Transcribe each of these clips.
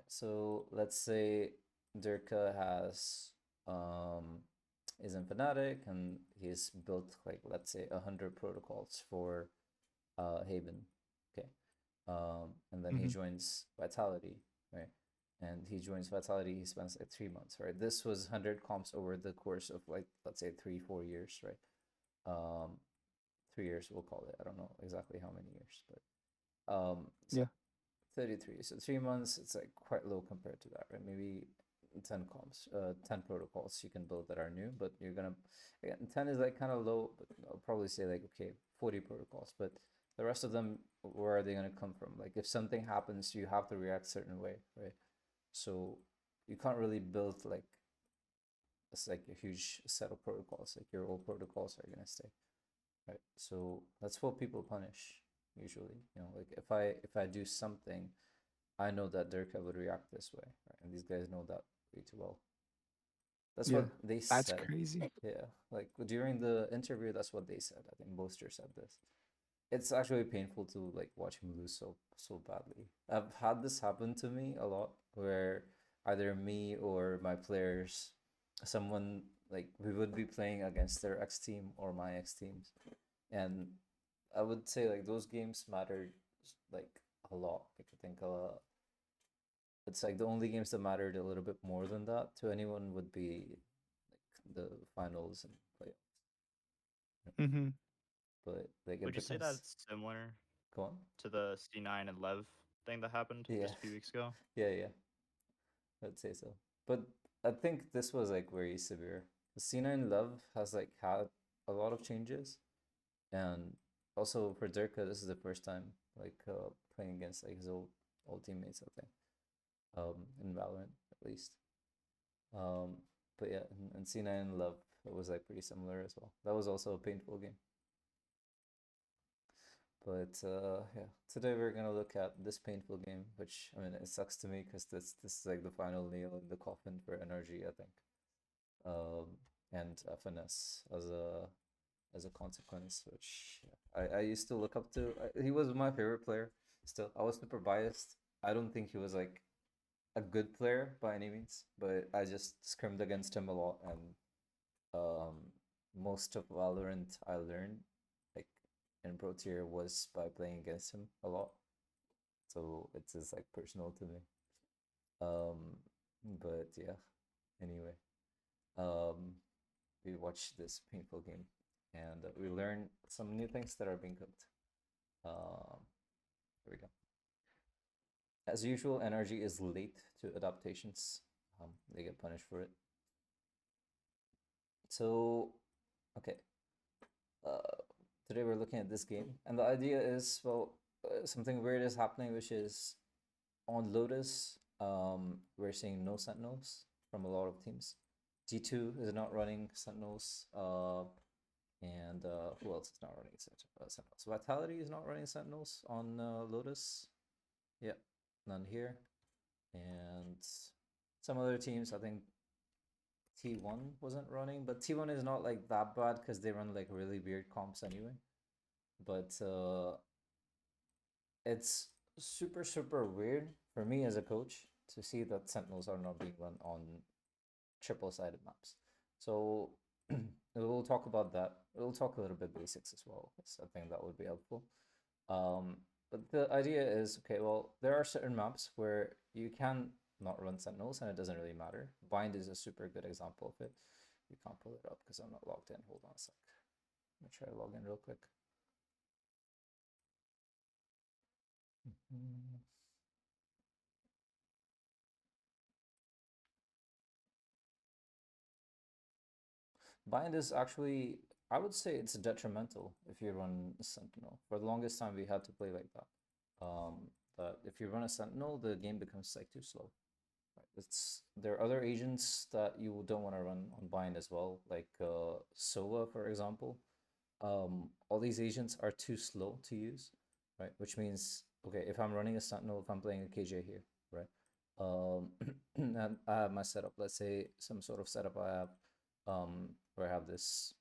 So let's say Dirka has is in Fnatic and he's built like let's say 100 protocols for Haven. Okay. And then he Hmm. joins Vitality, right? And he joins Vitality, he spends like 3 months, right? This was 100 comps over the course of like let's say 3-4 years, right? Um 3 years we'll call it. I don't know exactly how many years, but so Yeah. 33. So 3 months, it's like quite low compared to that, right? Maybe 10 comps, 10 protocols you can build that are new, but you're gonna, again, 10 is like kind of low, but I'll probably say like, okay, 40 protocols, but the rest of them, where are they gonna come from? Like if something happens, you have to react a certain way, right? So you can't really build like, it's like a huge set of protocols, like your old protocols are gonna stay, right? So that's what people punish usually, like if I do something, I know that Dirk would react this way, right? And these guys know that way too well. That's Yeah. what they That's said. crazy. Yeah, like during the interview, that's what they said. I think Boaster said this. It's actually painful to like watch him lose so badly. I've had this happen to me a lot, where either me or my players, someone like we would be playing against their ex team or my ex teams, and I would say like those games mattered like a lot. Like I think it's like the only games that mattered a little bit more than that to anyone would be like the finals and playoffs. Hmm. But like it Would you say becomes, that's similar go on. to the C9 and Lev thing that happened Yeah, just a few weeks ago? yeah, I'd say so. But I think this was like very severe. Cena in Love has like had a lot of changes, and also for Dirka, this is the first time like playing against like his old teammates. I think in Valorant at least. Um, but yeah, and C9 Love, it was like pretty similar as well. That was also a painful game. But yeah, today we're gonna look at this painful game, which I mean it sucks to me because this is like the final nail in the coffin for NRG, I think. Um, and FNS as a consequence, which I used to look up to. He was my favorite player. Still, I was super biased. I don't think he was like a good player by any means, but I just scrimmed against him a lot, and um, most of Valorant I learned like in Pro Tier was by playing against him a lot. So it's just like personal to me. Um, but yeah. Anyway, um, we watched this painful game, and we learned some new things that are being cooked. Um, here we go. As usual, NRG is late to adaptations. They get punished for it. So, okay. Uh, Today we're looking at this game, and the idea is well, something weird is happening, which is on Lotus. We're seeing no sentinels from a lot of teams. G2 is not running sentinels. And who else is not running sentinels? Vitality is not running sentinels on Lotus. Yeah, none here. And some other teams, I think T1 wasn't running, but T1 is not like that bad because they run like really weird comps anyway. But it's super weird for me as a coach to see that sentinels are not being run on triple sided maps. So we'll talk about that. We'll talk a little bit basics as well. So I think that would be helpful. Um, but the idea is okay, well, there are certain maps where you can not run sentinels and it doesn't really matter. Bind is a super good example of it. You can't pull it up because I'm not logged in. Hold on a sec. Let me try to log in real quick. Mhm. Bind is actually, I would say it's detrimental if you run Sentinel. For the longest time, we had to play like that. That if you run a Sentinel, the game becomes like too slow. Right? There are other agents that you don't want to run on Bind as well, like Sova, for example. All these agents are too slow to use, right? Which means, okay, if I'm running a Sentinel, if I'm playing a KJ here, right? And I have my setup. Let's say some sort of setup I have, where I have this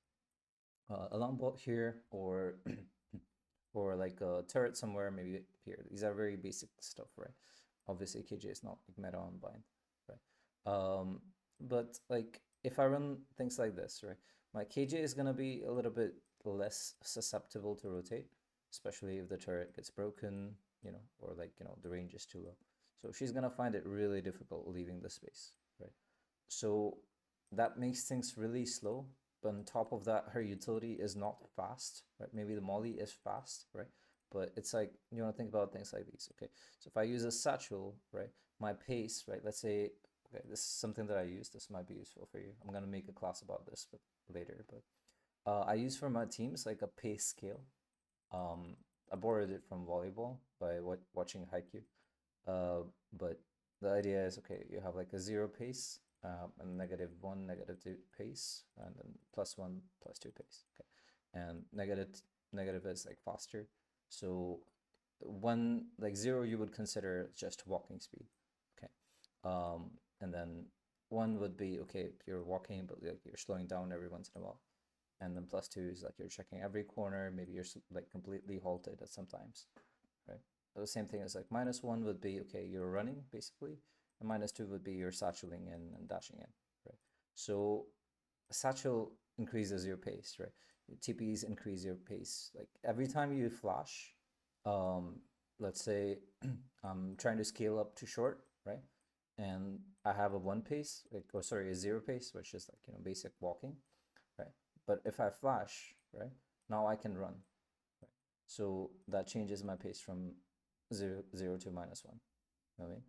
alarm bot here, or like a turret somewhere, maybe here. These are very basic stuff, right? obviously KJ is not like meta on bind, right? But like if I run things like this, right, my KJ is gonna be a little bit less susceptible to rotate, especially if the turret gets broken, or like the range is too low. So she's gonna find it really difficult leaving the space, right? So that makes things really slow. But on top of that, her utility is not fast, right? Maybe the molly is fast, right? But it's like you want to think about things like these. Okay, so if I use a satchel, right, my pace, right? Let's say, okay, this is something that I use. This might be useful for you. I'm gonna make a class about this, but later. But I use for my teams like a pace scale. I borrowed it from volleyball by watching Haikyuu. But the idea is, okay, you have like a zero pace, and -1, -2 pace, and then +1, +2 pace. Okay, and negative is like faster. So one, like zero, you would consider just walking speed. Okay, and then one would be, okay, you're walking, but like you're slowing down every once in a while. And then +2 is like you're checking every corner. Maybe you're like completely halted at sometimes, right? The same thing as like -1 would be, okay, you're running basically, and -2 would be you're satcheling in and dashing in, right? So satchel increases your pace, right? Your TPs increase your pace. Like every time you flash, let's say I'm trying to scale up to short, right? And I have a one pace, like, oh sorry, a zero pace, which is like basic walking, right? But if I flash, right, now I can run, right? So that changes my pace from zero to -1. You know what I mean?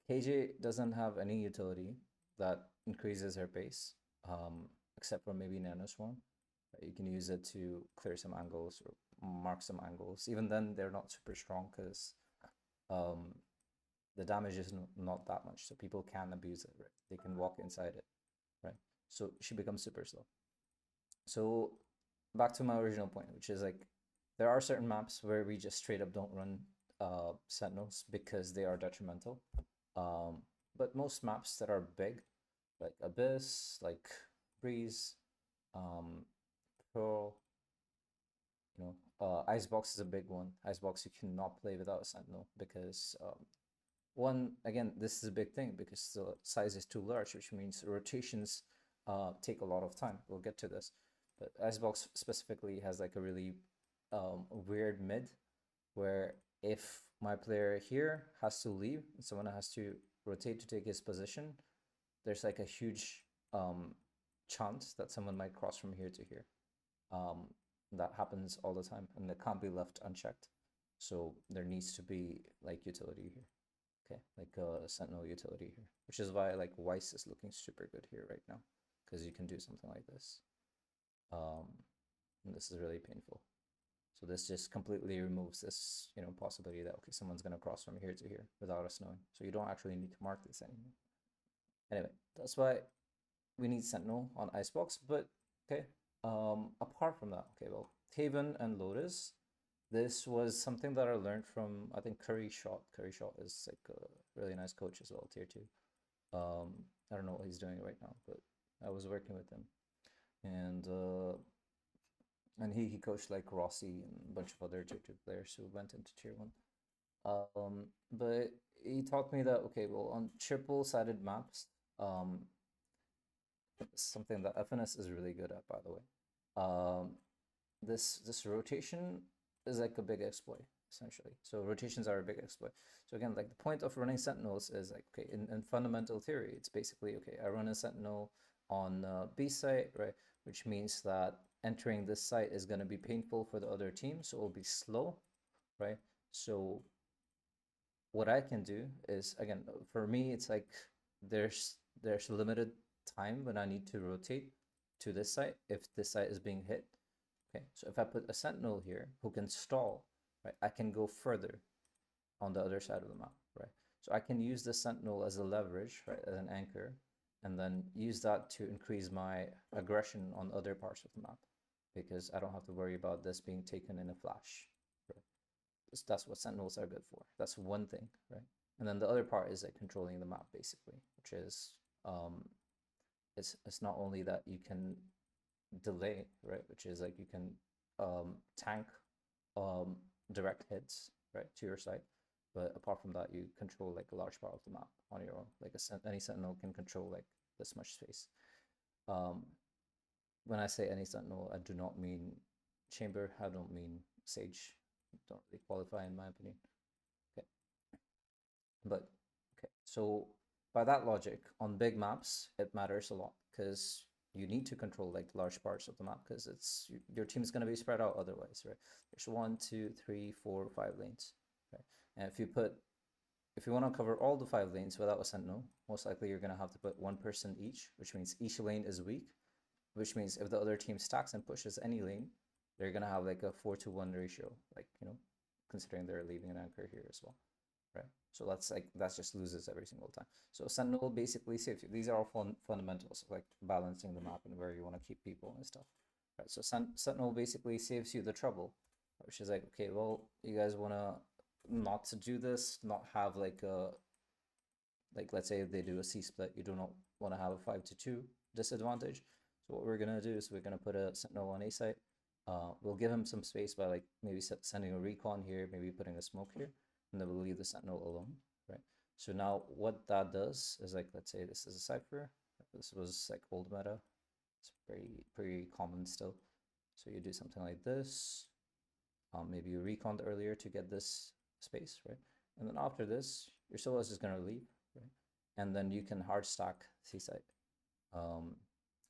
KJ doesn't have any utility that increases her pace, except for maybe Nanoswarm. Right? You can use it to clear some angles or mark some angles. Even then, they're not super strong because um, the damage is not that much, so people can abuse it. Right? They can walk inside it, right? So she becomes super slow. So back to my original point, which is like there are certain maps where we just straight up don't run sentinels because they are detrimental. But most maps that are big, like Abyss, like Breeze, Pearl, Icebox is a big one. Icebox you cannot play without a sentinel because one, again, this is a big thing because the size is too large, which means rotations take a lot of time. We'll get to this. But Icebox specifically has like a really weird mid where if my player here has to leave and someone has to rotate to take his position, there's like a huge chance that someone might cross from here to here. That happens all the time and it can't be left unchecked. So there needs to be like utility here. Okay, like a sentinel utility here, which is why like Weiss is looking super good here right now because you can do something like this. And this is really painful. So this just completely removes this, possibility that, okay, someone's going to cross from here to here without us knowing. So you don't actually need to mark this anymore. Anyway, that's why we need Sentinel on Icebox. But, okay, apart from that, okay, well, Haven and Lotus, this was something that I learned from, I think, Curry Shot. Curry Shot is like a really nice coach as well, tier 2. I don't know what he's doing right now, but I was working with him. And he coached like Rossi and a bunch of other tier 2 players who went into tier 1. But he taught me that, okay, well, on triple-sided maps, something that FNS is really good at, by the way. This rotation is like a big exploit, essentially. So rotations are a big exploit. So again, like the point of running sentinels is like, okay, in fundamental theory, it's basically, okay, I run a sentinel on B site, right? Which means that entering this site is going to be painful for the other team, so it will be slow, right? So what I can do is, again, for me, it's like there's limited time when I need to rotate to this site if this site is being hit. Okay, so if I put a sentinel here who can stall, right, I can go further on the other side of the map, right? So I can use the sentinel as a leverage, right, as an anchor, and then use that to increase my aggression on other parts of the map because I don't have to worry about this being taken in a flash, right? That's what sentinels are good for. That's one thing, right? And then the other part is like controlling the map basically, which is it's not only that you can delay, right, which is like you can tank direct hits, right, to your site, But apart from that, you control like a large part of the map on your own. Like any sentinel can control like this much space. Um, when I say any sentinel, I do not mean chamber. I don't mean sage. Don't really qualify in my opinion. Okay, but okay. So by that logic, on big maps, it matters a lot because you need to control like large parts of the map because your team is going to be spread out otherwise, right? There's 1, 2, 3, 4, 5 lanes, right? And if you want to cover all the 5 lanes without a sentinel, most likely you're going to have to put one person each, which means each lane is weak, which means if the other team stacks and pushes any lane, they're going to have like a 4-to-1 ratio, like, considering they're leaving an anchor here as well, right? So that just loses every single time. So Sentinel basically saves you. These are all fundamentals, like balancing the map and where you want to keep people and stuff, right? So Sentinel basically saves you the trouble, which is like, okay, well, you guys want to not to do this, not have like a, like let's say they do a C split, you do not want to have a 5-to-2 disadvantage. So what we're gonna do is we're gonna put a sentinel on A site. We'll give him some space by like maybe sending a recon here, maybe putting a smoke here, and then we'll leave the sentinel alone, right? So now what that does is like, let's say this is a cipher. This was like old meta. It's pretty common still. So you do something like this. Maybe you reconned earlier to get this space, right? And then after this, your solo is just gonna leave, right? And then you can hard stack C side,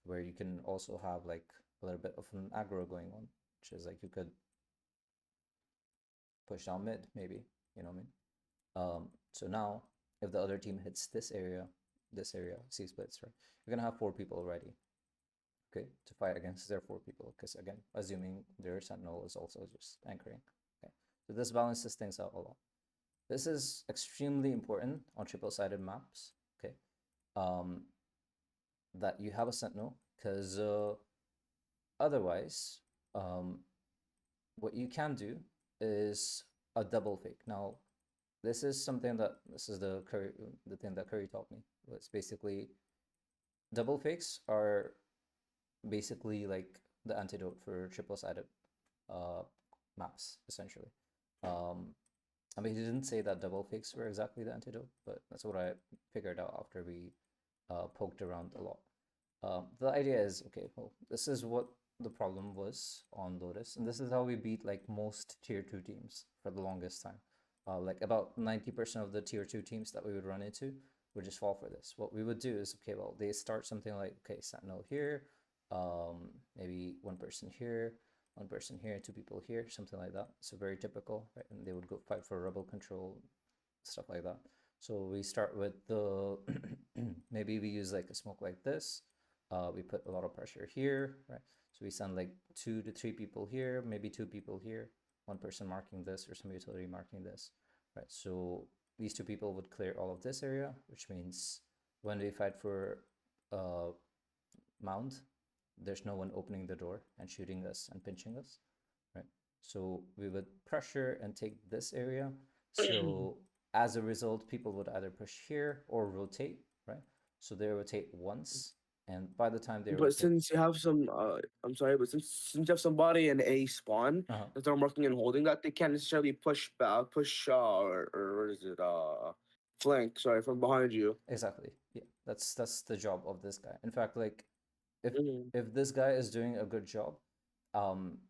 where you can also have like a little bit of an aggro going on, which is like you could push down mid, maybe, you know what I mean? So now if the other team hits this area, C splits, right? You're gonna have 4 people already, okay, to fight against their 4 people, because again, assuming their sentinel is also just anchoring. Okay, so this balances things out a lot. This is extremely important on triple-sided maps, okay, that you have a sentinel, because otherwise, what you can do is a double fake. Now, this is the thing that Curry taught me. It's basically double fakes are basically like the antidote for triple-sided maps, essentially. I mean, he didn't say that double fakes were exactly the antidote, but that's what I figured out after we poked around a lot. The idea is, okay, well, this is what the problem was on Lotus, and this is how we beat like most tier 2 teams for the longest time. Like about 90% of the tier 2 teams that we would run into would just fall for this. What we would do is, okay, well, they start something like, okay, Sentinel here, maybe one person here, 2 people here, something like that. So very typical, right? And they would go fight for rebel control, stuff like that. So we start with the maybe we use like a smoke like this. We put a lot of pressure here, right? So we send like 2 to 3 people here, maybe 2 people here, one person marking this or some utility marking this, right? So these 2 people would clear all of this area, which means when we fight for mount, there's no one opening the door and shooting us and pinching us, right? So we would pressure and take this area. So as a result, people would either push here or rotate, right? So they rotate once, and by the time they But rotate, since you have some, I'm sorry, but since you have somebody in a spawn that they're marking and holding that, they can't necessarily push back, or what is it, flank, sorry, from behind you. exactly, yeah, that's the job of this guy. In fact, like if Mhm. if this guy is doing a good job, um,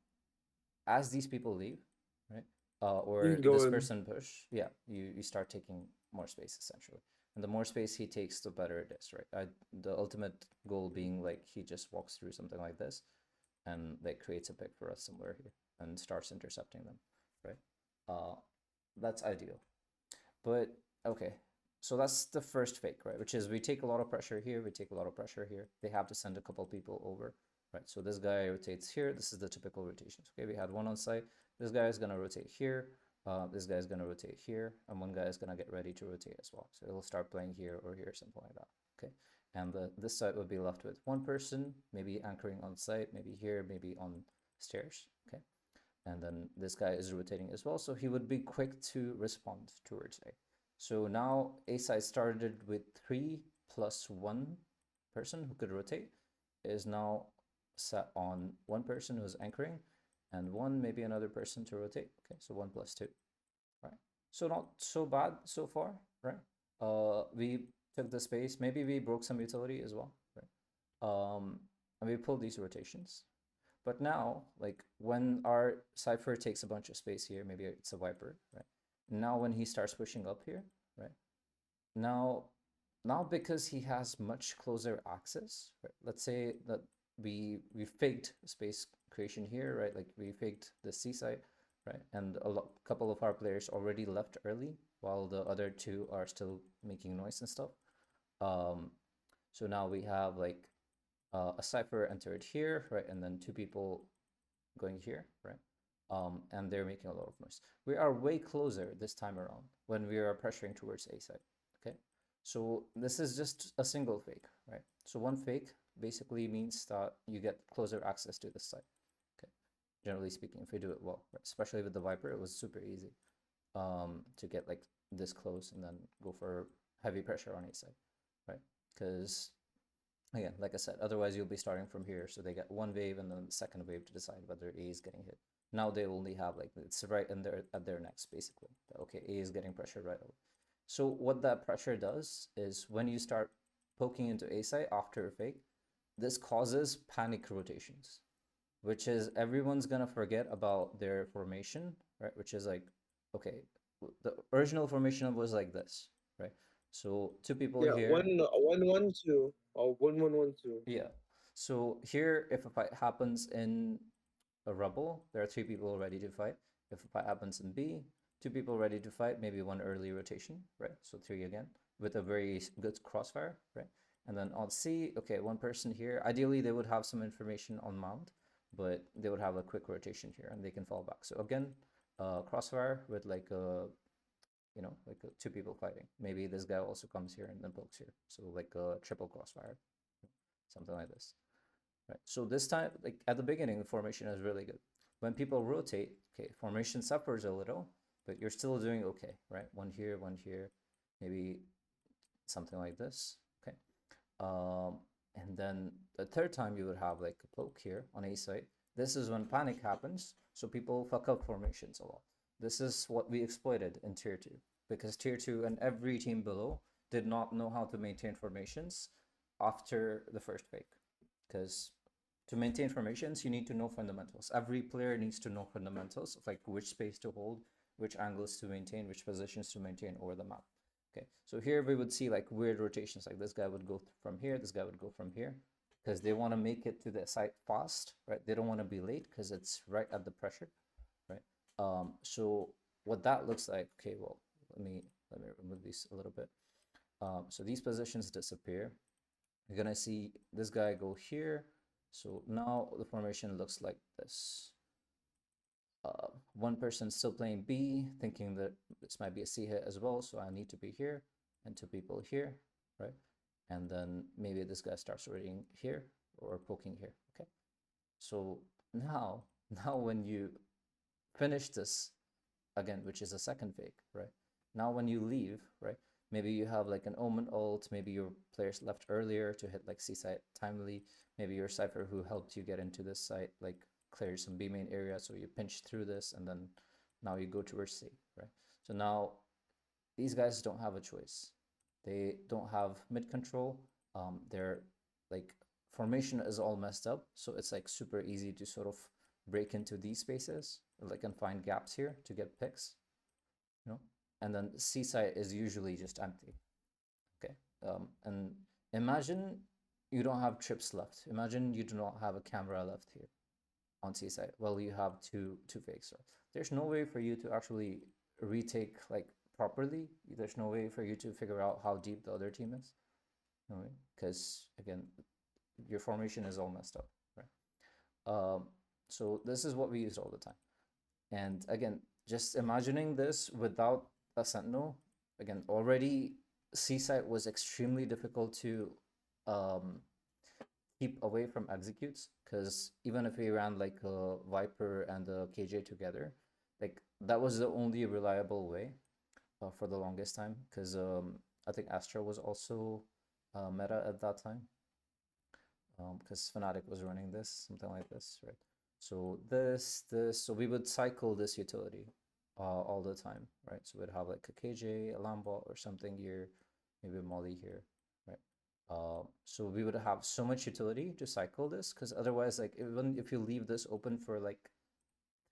as these people leave, right, You or can go this in. person push, yeah, you start taking more space essentially, and the more space he takes, the better it is, right? The ultimate goal being like he just walks through something like this, and like creates a pick for us somewhere here and starts intercepting them, right? Uh, that's ideal. But okay, so that's the first fake, right? Which is we take a lot of pressure here, we take a lot of pressure here. They have to send a couple people over, right? So this guy rotates here. This is the typical rotations. Okay, we had one on site. This guy is gonna rotate here. This guy is gonna rotate here, and one guy is gonna get ready to rotate as well. So it'll start playing here or here, something like that. Okay, and this side would be left with one person, maybe anchoring on site, maybe here, maybe on stairs. Okay, and then this guy is rotating as well, so he would be quick to respond towards A. So now A side started with 3 plus 1 person who could rotate, is now set on 1 person who's anchoring and 1 maybe another person to rotate. Okay, so 1 plus 2, right? So not so bad so far, right? We took the space. Maybe we broke some utility as well, right? And we pulled these rotations. But now, like when our cipher takes a bunch of space here, maybe it's a Viper, right? Now when he starts pushing up here, right? Now because he has much closer access, right? Let's say that we faked space creation here, right? Like we faked the C site, right? And couple of our players already left early while the other two are still making noise and stuff. So now we have like a cipher entered here, right? And then two people going here, right? And they're making a lot of noise. We are way closer this time around when we are pressuring towards A side, okay? So this is just a single fake, right? So one fake basically means that you get closer access to this side, okay? Generally speaking, if you do it well, right? Especially with the Viper, it was super easy to get like this close and then go for heavy pressure on A side, right? Because again, like I said, otherwise you'll be starting from here. So they get one wave and then the second wave to decide whether A is getting hit. Now they only have like, it's right in their at their necks basically. Okay, A is getting pressure right away. So what that pressure does is when you start poking into A side after a fake, this causes panic rotations, which is everyone's gonna forget about their formation, right? Which is like, okay, the original formation was like this, right? So two people Yeah, here. 1-1-2. Oh, 1-1-1-2. Yeah. So here, if a fight happens in a rubble, there are three people ready to fight. If a fight happens in B, two people ready to fight, maybe one early rotation, right? So three again with a very good crossfire, right? And then on C, okay, one person here. Ideally, they would have some information on mount, but they would have a quick rotation here and they can fall back. So again, crossfire with like a, you know, like two people fighting. Maybe this guy also comes here and then pokes here. So like a triple crossfire, something like this, right? So this time, like at the beginning, the formation is really good. When people rotate, okay, formation suffers a little, but you're still doing okay, right? One here, maybe something like this, okay? And then the third time you would have like a poke here on A side. This is when panic happens, so people fuck up formations a lot. This is what we exploited in tier 2, because tier 2 and every team below did not know how to maintain formations after the first fake, because to maintain formations, you need to know fundamentals. Every player needs to know fundamentals of like which space to hold, which angles to maintain, which positions to maintain over the map. Okay, so here we would see like weird rotations, like this guy would go from here, this guy would go from here, because they want to make it to the site fast, right? They don't want to be late because it's right at the pressure, right? So what that looks like, okay, well, let me remove these a little bit. So these positions disappear. You're gonna see this guy go here. So now the formation looks like this. One person still playing B, thinking that this might be a C hit as well, so I need to be here, and two people here, right? And then maybe this guy starts reading here or poking here, okay? So now when you finish this, again, which is a second fake, right? Now when you leave, right, maybe you have like an Omen ult, maybe your players left earlier to hit like C site timely, maybe your Cypher who helped you get into this site like clears some B main area, so you pinch through this and then now you go towards C, right? So now these guys don't have a choice. They don't have mid control. Their like formation is all messed up, so it's like super easy to sort of break into these spaces, like and find gaps here to get picks, you know. And then C site is usually just empty. Okay, and imagine you don't have trips left. Imagine you do not have a camera left here on C site. Well, you have two fakes. Right? There's no way for you to actually retake like properly. There's no way for you to figure out how deep the other team is. No way, because again, your formation is all messed up, right? So this is what we use all the time. And again, just imagining this without a sentinel, again, already C site was extremely difficult to keep away from executes, because even if we ran like a Viper and a KJ together, like that was the only reliable way for the longest time, because I think Astra was also meta at that time, because Fnatic was running this, something like this, right? So so we would cycle this utility all the time, right? So we'd have like a KJ, a Lambot, or something here, maybe a Molly here, right? So we would have so much utility to cycle this, because otherwise, like even if you leave this open for like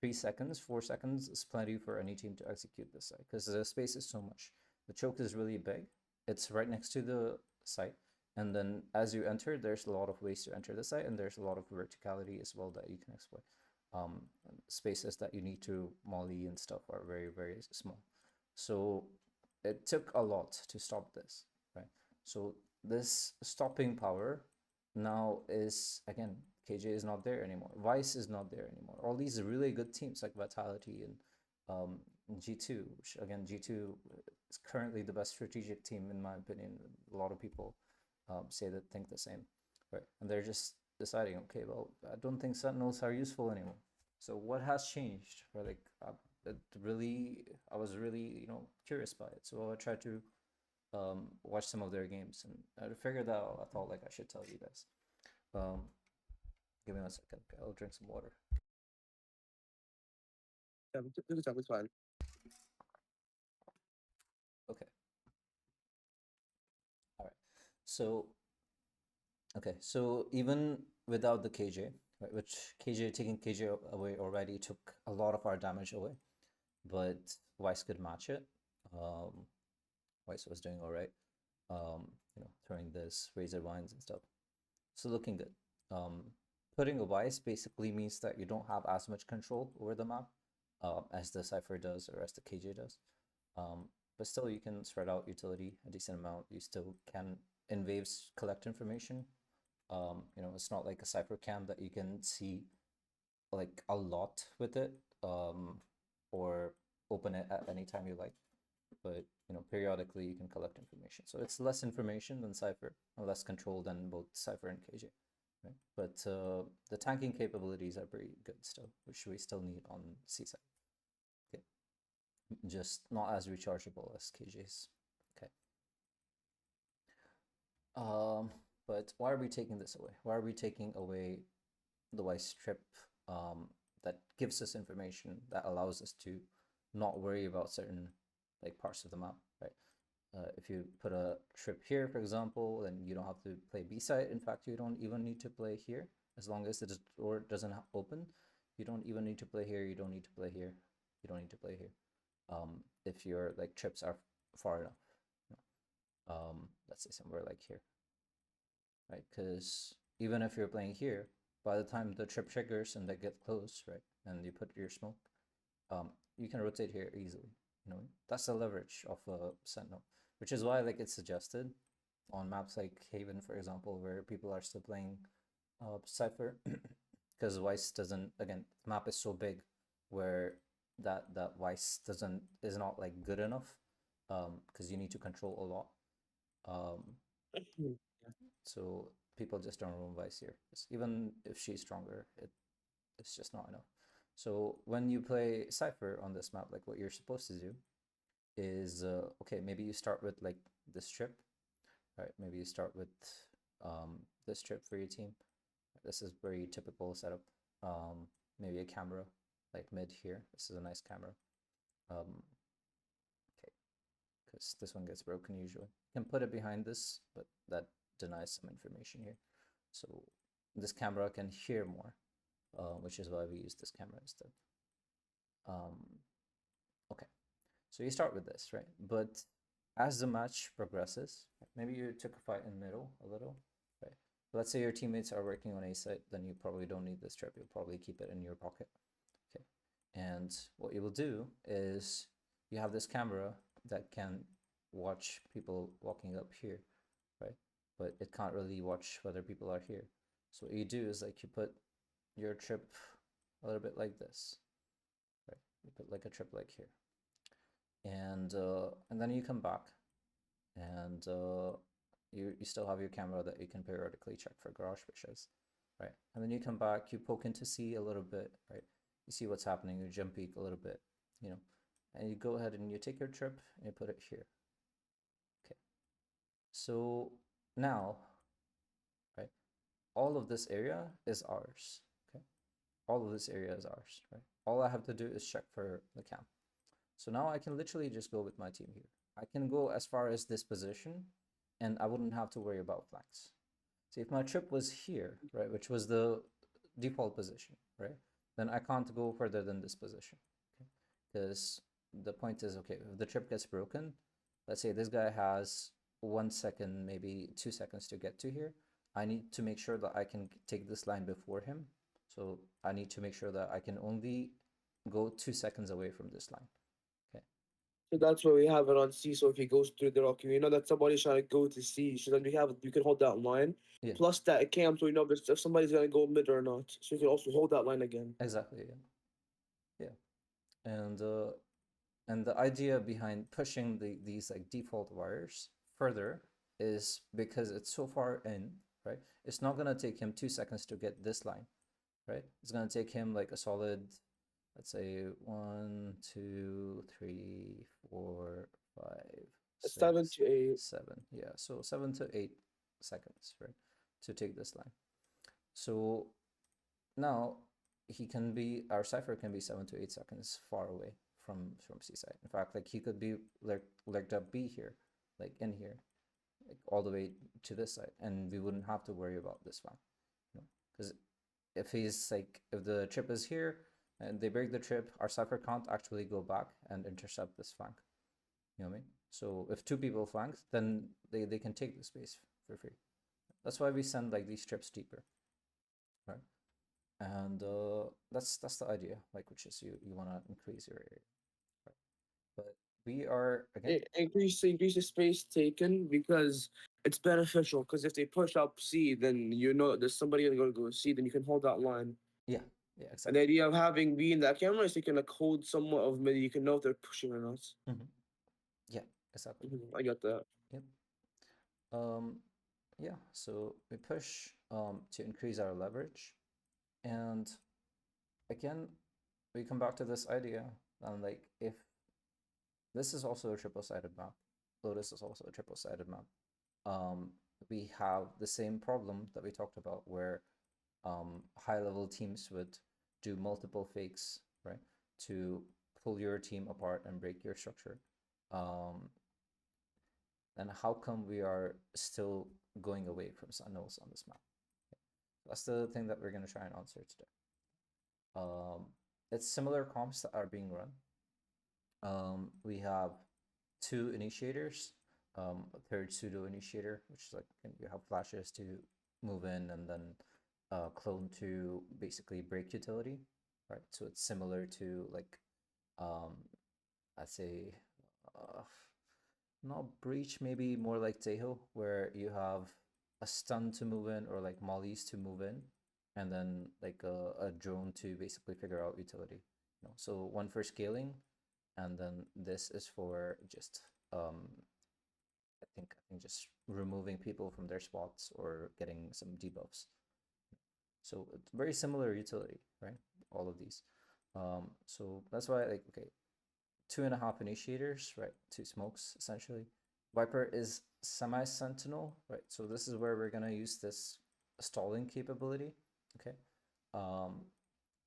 3 seconds, 4 seconds, it's plenty for any team to execute this site, because the space is so much. The choke is really big. It's right next to the site. And then as you enter, there's a lot of ways to enter the site, and there's a lot of verticality as well that you can exploit. Um, Spaces that you need to molly and stuff are very, very small. So it took a lot to stop this, right? So this stopping power now is, again, KJ is not there anymore. Vice is not there anymore. All these really good teams like Vitality and G2, which again, G2 is currently the best strategic team in my opinion. A lot of people say that think the same, right? And they're just deciding, okay, well, I don't think sentinels are useful anymore. So what has changed? Or like, I was really, curious by it. So I tried to watch some of their games, and I figured out. I thought like I should tell you guys. Um, Give me 1 second. Okay, I'll drink some water. Yeah, it's fine. Okay. All right. So, okay. So even without the KJ, right, which taking KJ away already took a lot of our damage away, but Weiss could match it. Weiss was doing all right. Throwing this razor vines and stuff. So looking good. Putting a Weiss basically means that you don't have as much control over the map as the Cypher does or as the KJ does. But still, you can spread out utility a decent amount. You still can, in waves, collect information. It's not like a Cypher cam that you can see like a lot with it, or open it at any time you like. But periodically you can collect information. So it's less information than Cypher, and less control than both Cypher and KJ. Right? But the tanking capabilities are pretty good still, which we still need on C side. Okay, just not as rechargeable as KJ's. Okay. But why are we taking this away? Why are we taking away the white strip that gives us information that allows us to not worry about certain like parts of the map, right? If you put a trip here, for example, then you don't have to play B side. In fact, you don't even need to play here as long as the door doesn't open. You don't even need to play here. You don't need to play here. You don't need to play here. If your like trips are far enough, let's say somewhere like here, right? Because even if you're playing here, by the time the trip triggers and they get close, right, and you put your smoke, you can rotate here easily. That's the leverage of a Sentinel, which is why like it's suggested on maps like Haven, for example, where people are still playing Cypher, because Weiss doesn't. Again, the map is so big, where that Weiss is not like good enough, because you need to control a lot. So people just don't roam Weiss here. Even if she's stronger, it's just not enough. So when you play Cypher on this map, like what you're supposed to do is, okay, maybe you start with like this trip, right? Maybe you start with this trip for your team. This is very typical setup. Maybe a camera like mid here. This is a nice camera. Okay, because this one gets broken usually. You can put it behind this, but that denies some information here. So this camera can hear more, which is why we use this camera instead. Okay, so you start with this, right? But as the match progresses, maybe you took a fight in the middle a little, right? Let's say your teammates are working on A site, then you probably don't need this trip. You'll probably keep it in your pocket. Okay, and what you will do is you have this camera that can watch people walking up here, right? But it can't really watch whether people are here. So what you do is like you put your trip a little bit like this, right? You put like a trip like here, and then you come back, and you still have your camera that you can periodically check for garage fishes, right? And then you come back, you poke into C a little bit, right? You see what's happening, you jump peek a little bit, and you go ahead and you take your trip and you put it here. Okay, so now, right, all of this area is ours. Okay, all of this area is ours, right? All I have to do is check for the cam. So now I can literally just go with my team here. I can go as far as this position, and I wouldn't have to worry about flanks. See, if my trip was here, right, which was the default position, right, then I can't go further than this position, okay? Because the point is, okay, if the trip gets broken, let's say this guy has 1 second, maybe 2 seconds to get to here. I need to make sure that I can take this line before him. So I need to make sure that I can only go 2 seconds away from this line. Okay. So that's why we have it on C. So if he goes through the rock, you know that somebody's trying to go to C. So then you can hold that line. Yeah. Plus that cam, so you know if somebody's gonna go mid or not. So you can also hold that line again. Exactly. Yeah. Yeah. And the idea behind pushing these like default wires further is because it's so far in, right? It's not gonna take him 2 seconds to get this line, right? It's gonna take him like a solid, let's say 1, 2, 3, 4, 5, 7 6, to 8. 7. Yeah, so 7 to 8 seconds, right, to take this line. So now our cipher can be 7 to 8 seconds far away from C side. In fact, like he could be lurked up B here, like in here, like all the way to this side, and we wouldn't have to worry about this one, because if the trip is here and they break the trip, our cipher can't actually go back and intercept this flank. You know what I mean? So if two people flanked, then they can take the space for free. That's why we send like these trips deeper, right? And that's the idea, like, which is you want to increase your area, right? But we are again Increase the space taken because it's beneficial. Because if they push up C, then you know there's somebody gonna go C. Then you can hold that line. yeah And exactly. the idea of having B in that camera is you can like hold somewhat of mid. You can know if they're pushing or not. Yeah, exactly. I got that. Yep. Yeah, so we push to increase our leverage, and again we come back to this idea, and like if this is also a triple-sided map, Lotus is also a triple-sided map, we have the same problem that we talked about, where high-level teams would do multiple fakes, right, to pull your team apart and break your structure. And how come we are still going away from sentinels on this map? That's the thing that we're going to try and answer today. It's similar comps that are being run. We have two initiators, a third pseudo initiator, which is like you have flashes to move in, and then clone to basically break utility, right? So it's similar to like, I'd say, not breach, maybe more like Tejo, where you have a stun to move in, or like mollies to move in, and then like a drone to basically figure out utility. So one for scaling, and then this is for just I think just removing people from their spots or getting some debuffs. So it's very similar utility, right? All of these. So that's why, like, okay, 2.5 initiators, right? 2 smokes essentially. Viper is semi-sentinel, right? So this is where we're gonna use this stalling capability. Okay.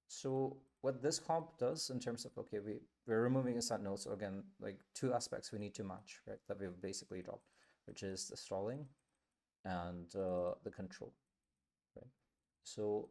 So what this comp does in terms of, okay, we're removing a sentinel, so again, like 2 aspects we need to match, right? That we've basically dropped, which is the stalling and the control, right? So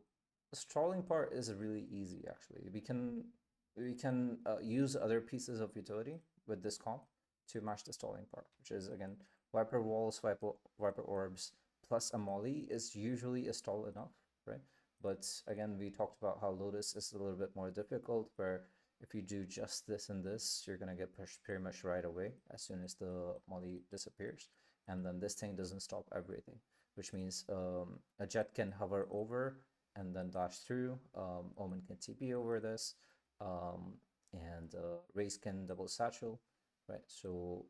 the stalling part is really easy actually. We can use other pieces of utility with this comp to match the stalling part, which is again Viper walls, Viper orbs plus a molly is usually a stall enough, right? But again, we talked about how Lotus is a little bit more difficult, where if you do just this and this, you're gonna get pushed pretty much right away as soon as the molly disappears, and then this thing doesn't stop everything, which means a jet can hover over and then dash through. Omen can TP over this, and Raze can double satchel, right? So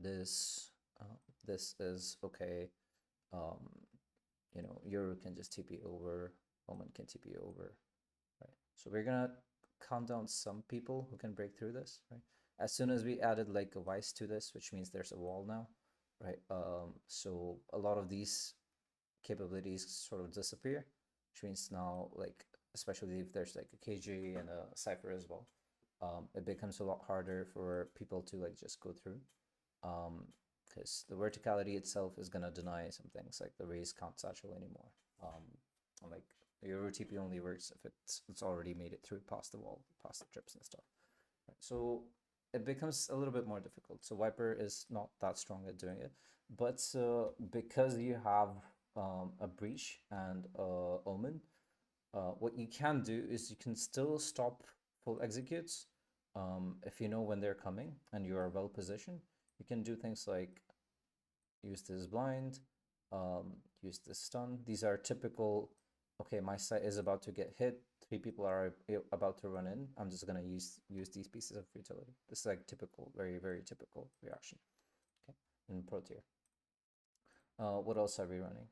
this this is okay. Yoru can just TP over, Omen can TP over, right? So we're gonna count down some people who can break through this, right? As soon as we added like a vice to this, which means there's a wall now, right? So a lot of these capabilities sort of disappear, which means now, like, especially if there's like a KG and a cipher as well, it becomes a lot harder for people to like just go through, because the verticality itself is gonna deny some things like the raise can't satchel anymore. And, like your OTP only works if it's already made it through past the wall, past the trips and stuff. Right? So it becomes a little bit more difficult. So Viper is not that strong at doing it, but because you have a breach and omen, what you can do is you can still stop full executes if you know when they're coming and you are well positioned. You can do things like use this blind, use this stun. These are typical, okay, my site is about to get hit, 3 people are about to run in, I'm just gonna use these pieces of utility. This is like typical, very, very typical reaction, okay, in pro tier. What else are we running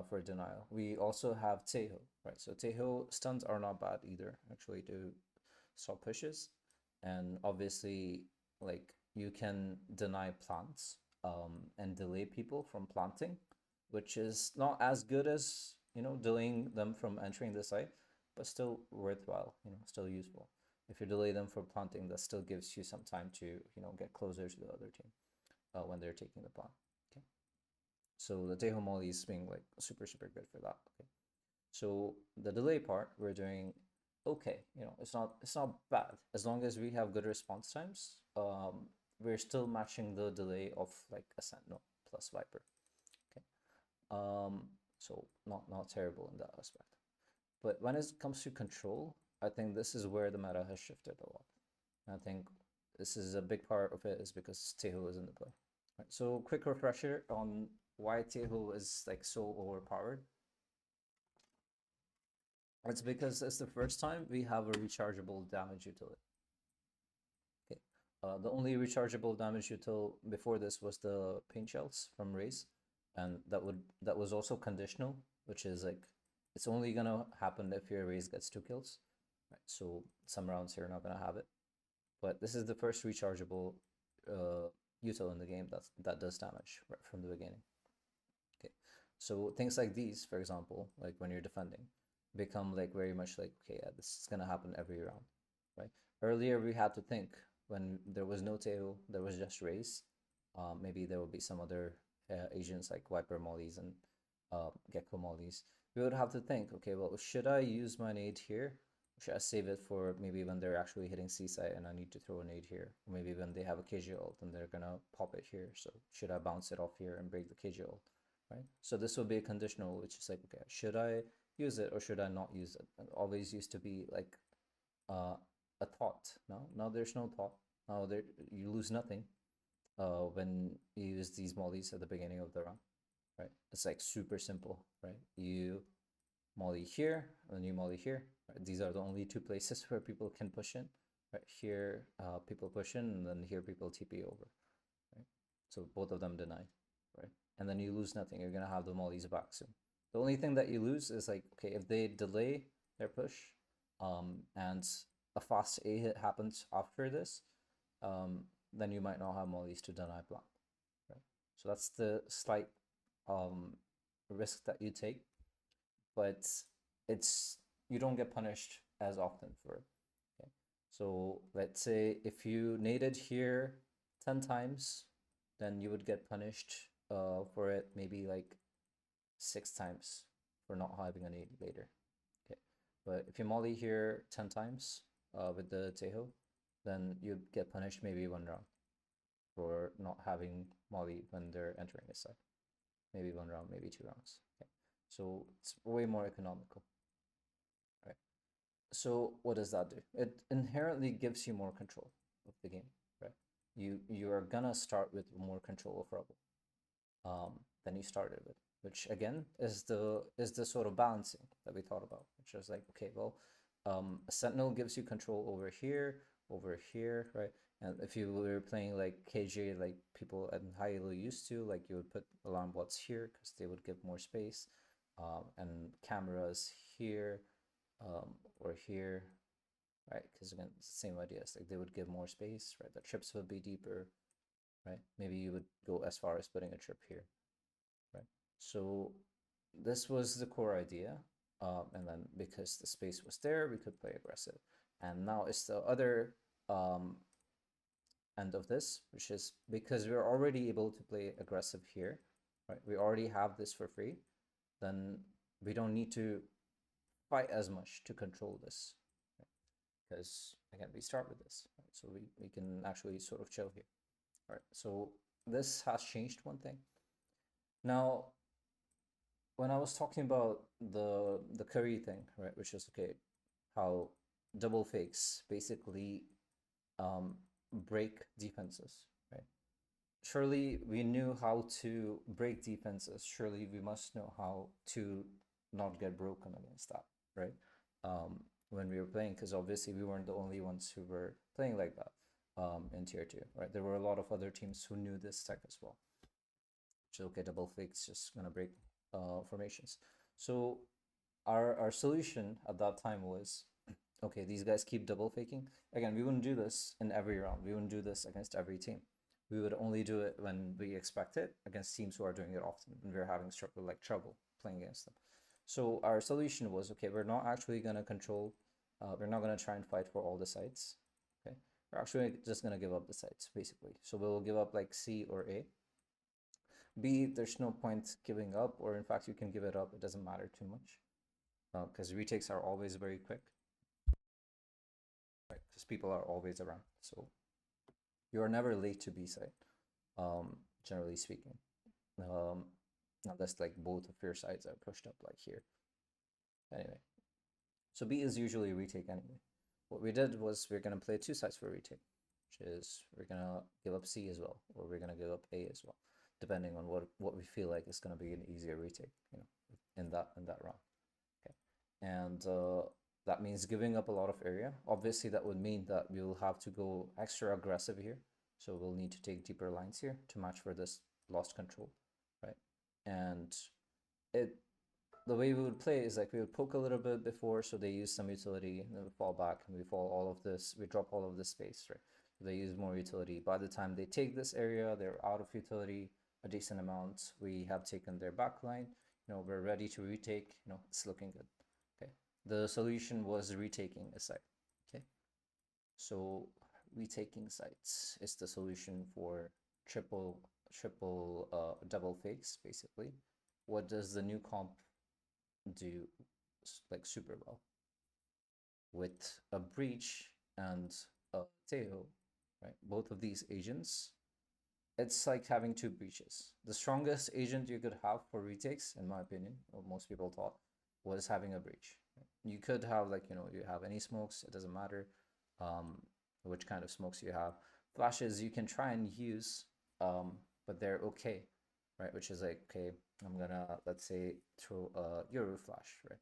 for denial? We also have Teho, right? So Teho stuns are not bad either, actually, to stop pushes. And obviously, like, you can deny plants and delay people from planting, which is not as good as, you know, delaying them from entering the site, but still worthwhile, you know, still useful. If you delay them from planting, that still gives you some time to, you know, get closer to the other team when they're taking the plant. Okay. So the Teho Molly is being like super, super good for that. Okay. So the delay part, we're doing okay. You know, it's not bad as long as we have good response times. We're still matching the delay of like a Sentinel plus Viper. Okay. So not terrible in that aspect. But when it comes to control, I think this is where the meta has shifted a lot. I think this is a big part of it is because Teho is in the play. Right, so quick refresher on why Teho is like so overpowered. It's because it's the first time we have a rechargeable damage utility. Okay. The only rechargeable damage util before this was the paint shells from Raze, and that was also conditional, which is like it's only gonna happen if your Raze gets 2 kills. Right. So some rounds you're not gonna have it. But this is the first rechargeable util in the game that does damage right from the beginning. Okay, so things like these, for example, like when you're defending, become like very much like, okay, yeah, this is gonna happen every round, right? Earlier we had to think when there was no tail, there was just Raze. Maybe there would be some other agents like Viper mollies and Gecko mollies. We would have to think, okay, well, should I use my nade here? Should I save it for maybe when they're actually hitting C-site and I need to throw a nade here? Or maybe when they have a KJ ult and they're gonna pop it here. So should I bounce it off here and break the KJ ult? Right? So this will be a conditional, which is like, okay, should I use it or should I not use it? It always used to be like a thought. Now there's no thought. Now there you lose nothing when you use these mollies at the beginning of the round, right? It's like super simple, right? You molly here and you molly here. Right? These are the only 2 places where people can push in. Right here, people push in, and then here people TP over. Right? So both of them deny, right? And then you lose nothing. You're gonna have the mollies back soon. The only thing that you lose is like, okay, if they delay their push, and a fast A hit happens after this, then you might not have mollies to deny plant, right? So that's the slight risk that you take, but it's you don't get punished as often for it. Okay, so let's say if you naded here 10 times, then you would get punished for it maybe like 6 times for not having a nade later. Okay, but if you molly here 10 times with the Teho, then you get punished maybe 1 round for not having molly when they're entering a site. Maybe 1 round, maybe 2 rounds. Okay, so it's way more economical. Right. So what does that do? It inherently gives you more control of the game, right? You are gonna start with more control of rubble than you started with, which again is the sort of balancing that we thought about, which is like, okay, well, a sentinel gives you control over here, right? And if you were playing like KJ, like people at high elo used to, like you would put alarm bots here because they would give more space, and cameras here, or here, right? Because again, it's the same idea. It's like they would give more space, right? The trips would be deeper, right? Maybe you would go as far as putting a trip here, right? So this was the core idea, and then because the space was there, we could play aggressive. And now it's the other end of this, which is because we're already able to play aggressive here, right? We already have this for free, then we don't need to fight as much to control this, right? Because again, we start with this, right? So we can actually sort of chill here. All right, so this has changed one thing. Now, when I was talking about the curry thing, right, which is okay, how double fakes basically break defenses, right? Surely we knew how to break defenses. Surely we must know how to not get broken against that, right? When we were playing, because obviously we weren't the only ones who were playing like that in tier 2, right? There were a lot of other teams who knew this tech as well. So okay, double fakes just gonna break formations. So our solution at that time was, okay, these guys keep double faking. Again, we wouldn't do this in every round. We wouldn't do this against every team. We would only do it when we expect it against teams who are doing it often, when we're having trouble playing against them. So our solution was, okay, we're not actually gonna control. We're not gonna try and fight for all the sites. Okay, we're actually just gonna give up the sites basically. So we'll give up like C or A. B, there's no point giving up, or in fact, you can give it up. It doesn't matter too much because retakes are always very quick, right? Because people are always around. So you're never late to B side, generally speaking. Unless like both of your sides are pushed up like here. Anyway, so B is usually retake anyway. What we did was we're going to play two sides for retake, which is we're going to give up C as well, or we're going to give up A as well, depending on what we feel like is going to be an easier retake, you know, in that round. Okay, and that means giving up a lot of area. Obviously, that would mean that we will have to go extra aggressive here. So we'll need to take deeper lines here to match for this lost control, right? And the way we would play is like we would poke a little bit before, so they use some utility, and then we fall back, and we fall all of this, we drop all of this space, right? So they use more utility. By the time they take this area, they're out of utility a decent amount. We have taken their back line, you know, we're ready to retake, you know, it's looking good. Okay, the solution was retaking a site. Okay, so retaking sites is the solution for double fakes basically. What does the new comp do like super well? With a breach and a Teo, right? Both of these agents, it's like having two breaches. The strongest agent you could have for retakes, in my opinion, or most people thought, was having a breach. You could have like, you know, you have any smokes, it doesn't matter which kind of smokes you have. Flashes you can try and use, but they're okay, right? Which is like, okay, I'm gonna, let's say, throw a Euro flash, right?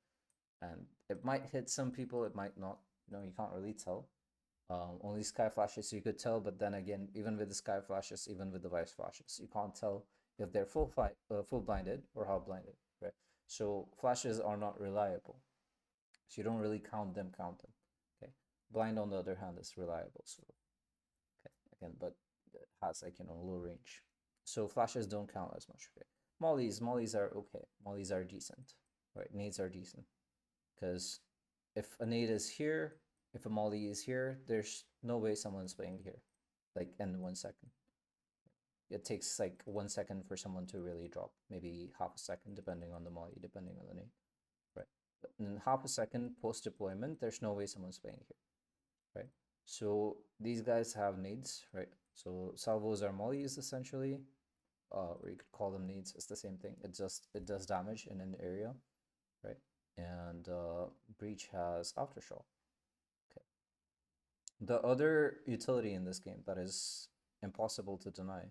And it might hit some people, it might not, you know, you can't really tell. Only sky flashes you could tell, but then again, even with the sky flashes, even with the vice flashes, you can't tell if they're full blinded or half blinded, right? So flashes are not reliable, so you don't really count them. Okay, blind on the other hand is reliable. So okay, again, but it has like, you know, low range, so flashes don't count as much. Okay, mollies are okay. Mollies are decent, right? Nades are decent because if a nade is here, if a molly is here, there's no way someone's playing here, like in 1 second. It takes like 1 second for someone to really drop, maybe half a second, depending on the molly, depending on the nade, right? But in half a second post deployment, there's no way someone's playing here, right? So these guys have nades, right? So salvos are mollies essentially, or you could call them nades. It's the same thing. It does damage in an area, right? And breach has aftershock. Okay. The other utility in this game that is impossible to deny,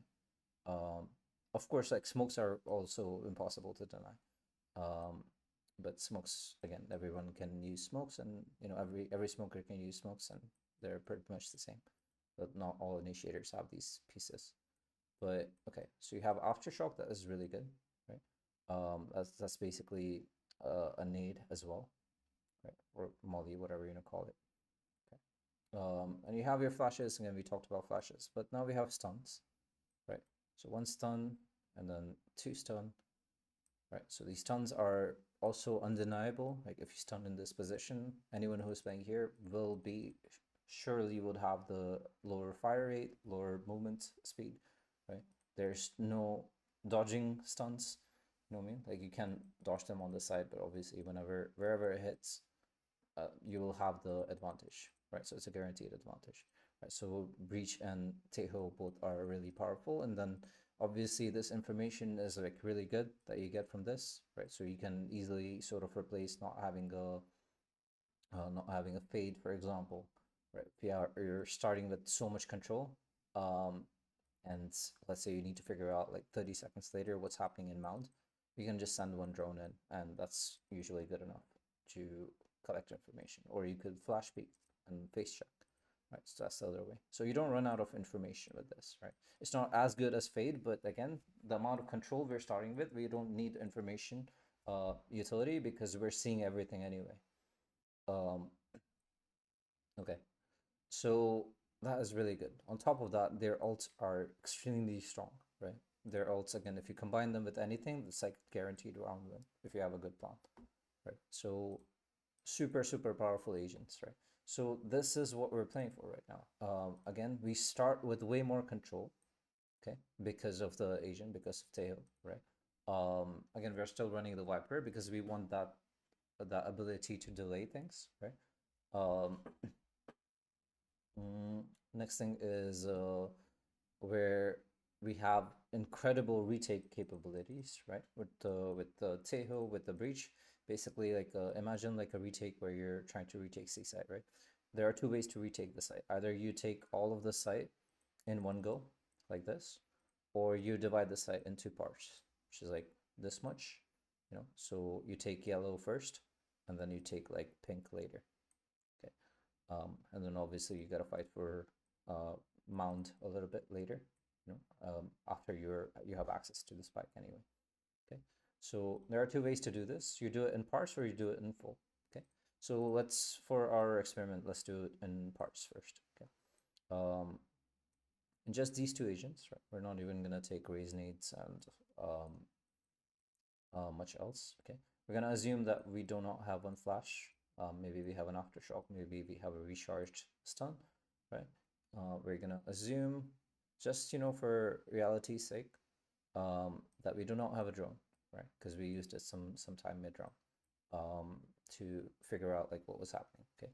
of course, like smokes are also impossible to deny. But smokes, again, everyone can use smokes, and you know, every smoker can use smokes, and they're pretty much the same. But not all initiators have these pieces. But okay, so you have aftershock, that is really good, right? That's basically a nade as well, right? Or molly, whatever you want to call it. Okay. And you have your flashes. Again, we talked about flashes, but now we have stuns, right? So 1 stun and then 2 stun, right? So these stuns are also undeniable. Like if you stun in this position, anyone who's playing here will be surely would have the lower fire rate, lower movement speed, right? There's no dodging stunts, you know what I mean? Like you can dodge them on the side, but obviously wherever it hits, you will have the advantage, right? So it's a guaranteed advantage, right? So Breach and Teho both are really powerful, and then obviously this information is like really good that you get from this, right? So you can easily sort of replace not having a fade, for example, right? If you're starting with so much control, and let's say you need to figure out like 30 seconds later what's happening in mount, you can just send one drone in, and that's usually good enough to collect information. Or you could flash peek and face check, right? So that's the other way. So you don't run out of information with this, right? It's not as good as fade, but again, the amount of control we're starting with, we don't need information utility because we're seeing everything anyway. Okay, so that is really good. On top of that, their ults are extremely strong, right? Their ults, again, if you combine them with anything, it's like guaranteed round win if you have a good plan, right? So super, super powerful agents, right? So this is what we're playing for right now. Again, we start with way more control, okay, because of the agent, because of Tejo, right? Again, we're still running the Viper because we want that ability to delay things, right? Next thing is where we have incredible retake capabilities, right? With the Tejo, with the Breach, basically like imagine like a retake where you're trying to retake C site, right? There are two ways to retake the site. Either you take all of the site in one go, like this, or you divide the site into parts, which is like this much, you know. So you take yellow first, and then you take like pink later. And then obviously you gotta fight for mount a little bit later, you know, after you have access to the spike anyway. Okay, so there are two ways to do this. You do it in parts or you do it in full. Okay, so let's, for our experiment, let's do it in parts first. Okay, and just these two agents, right? We're not even gonna take raise nades and much else. Okay, we're gonna assume that we do not have one flash. Maybe we have an aftershock, maybe we have a recharged stun, right? We're gonna assume, just, you know, for reality's sake, that we do not have a drone, right? Because we used it sometime mid round to figure out like what was happening. Okay,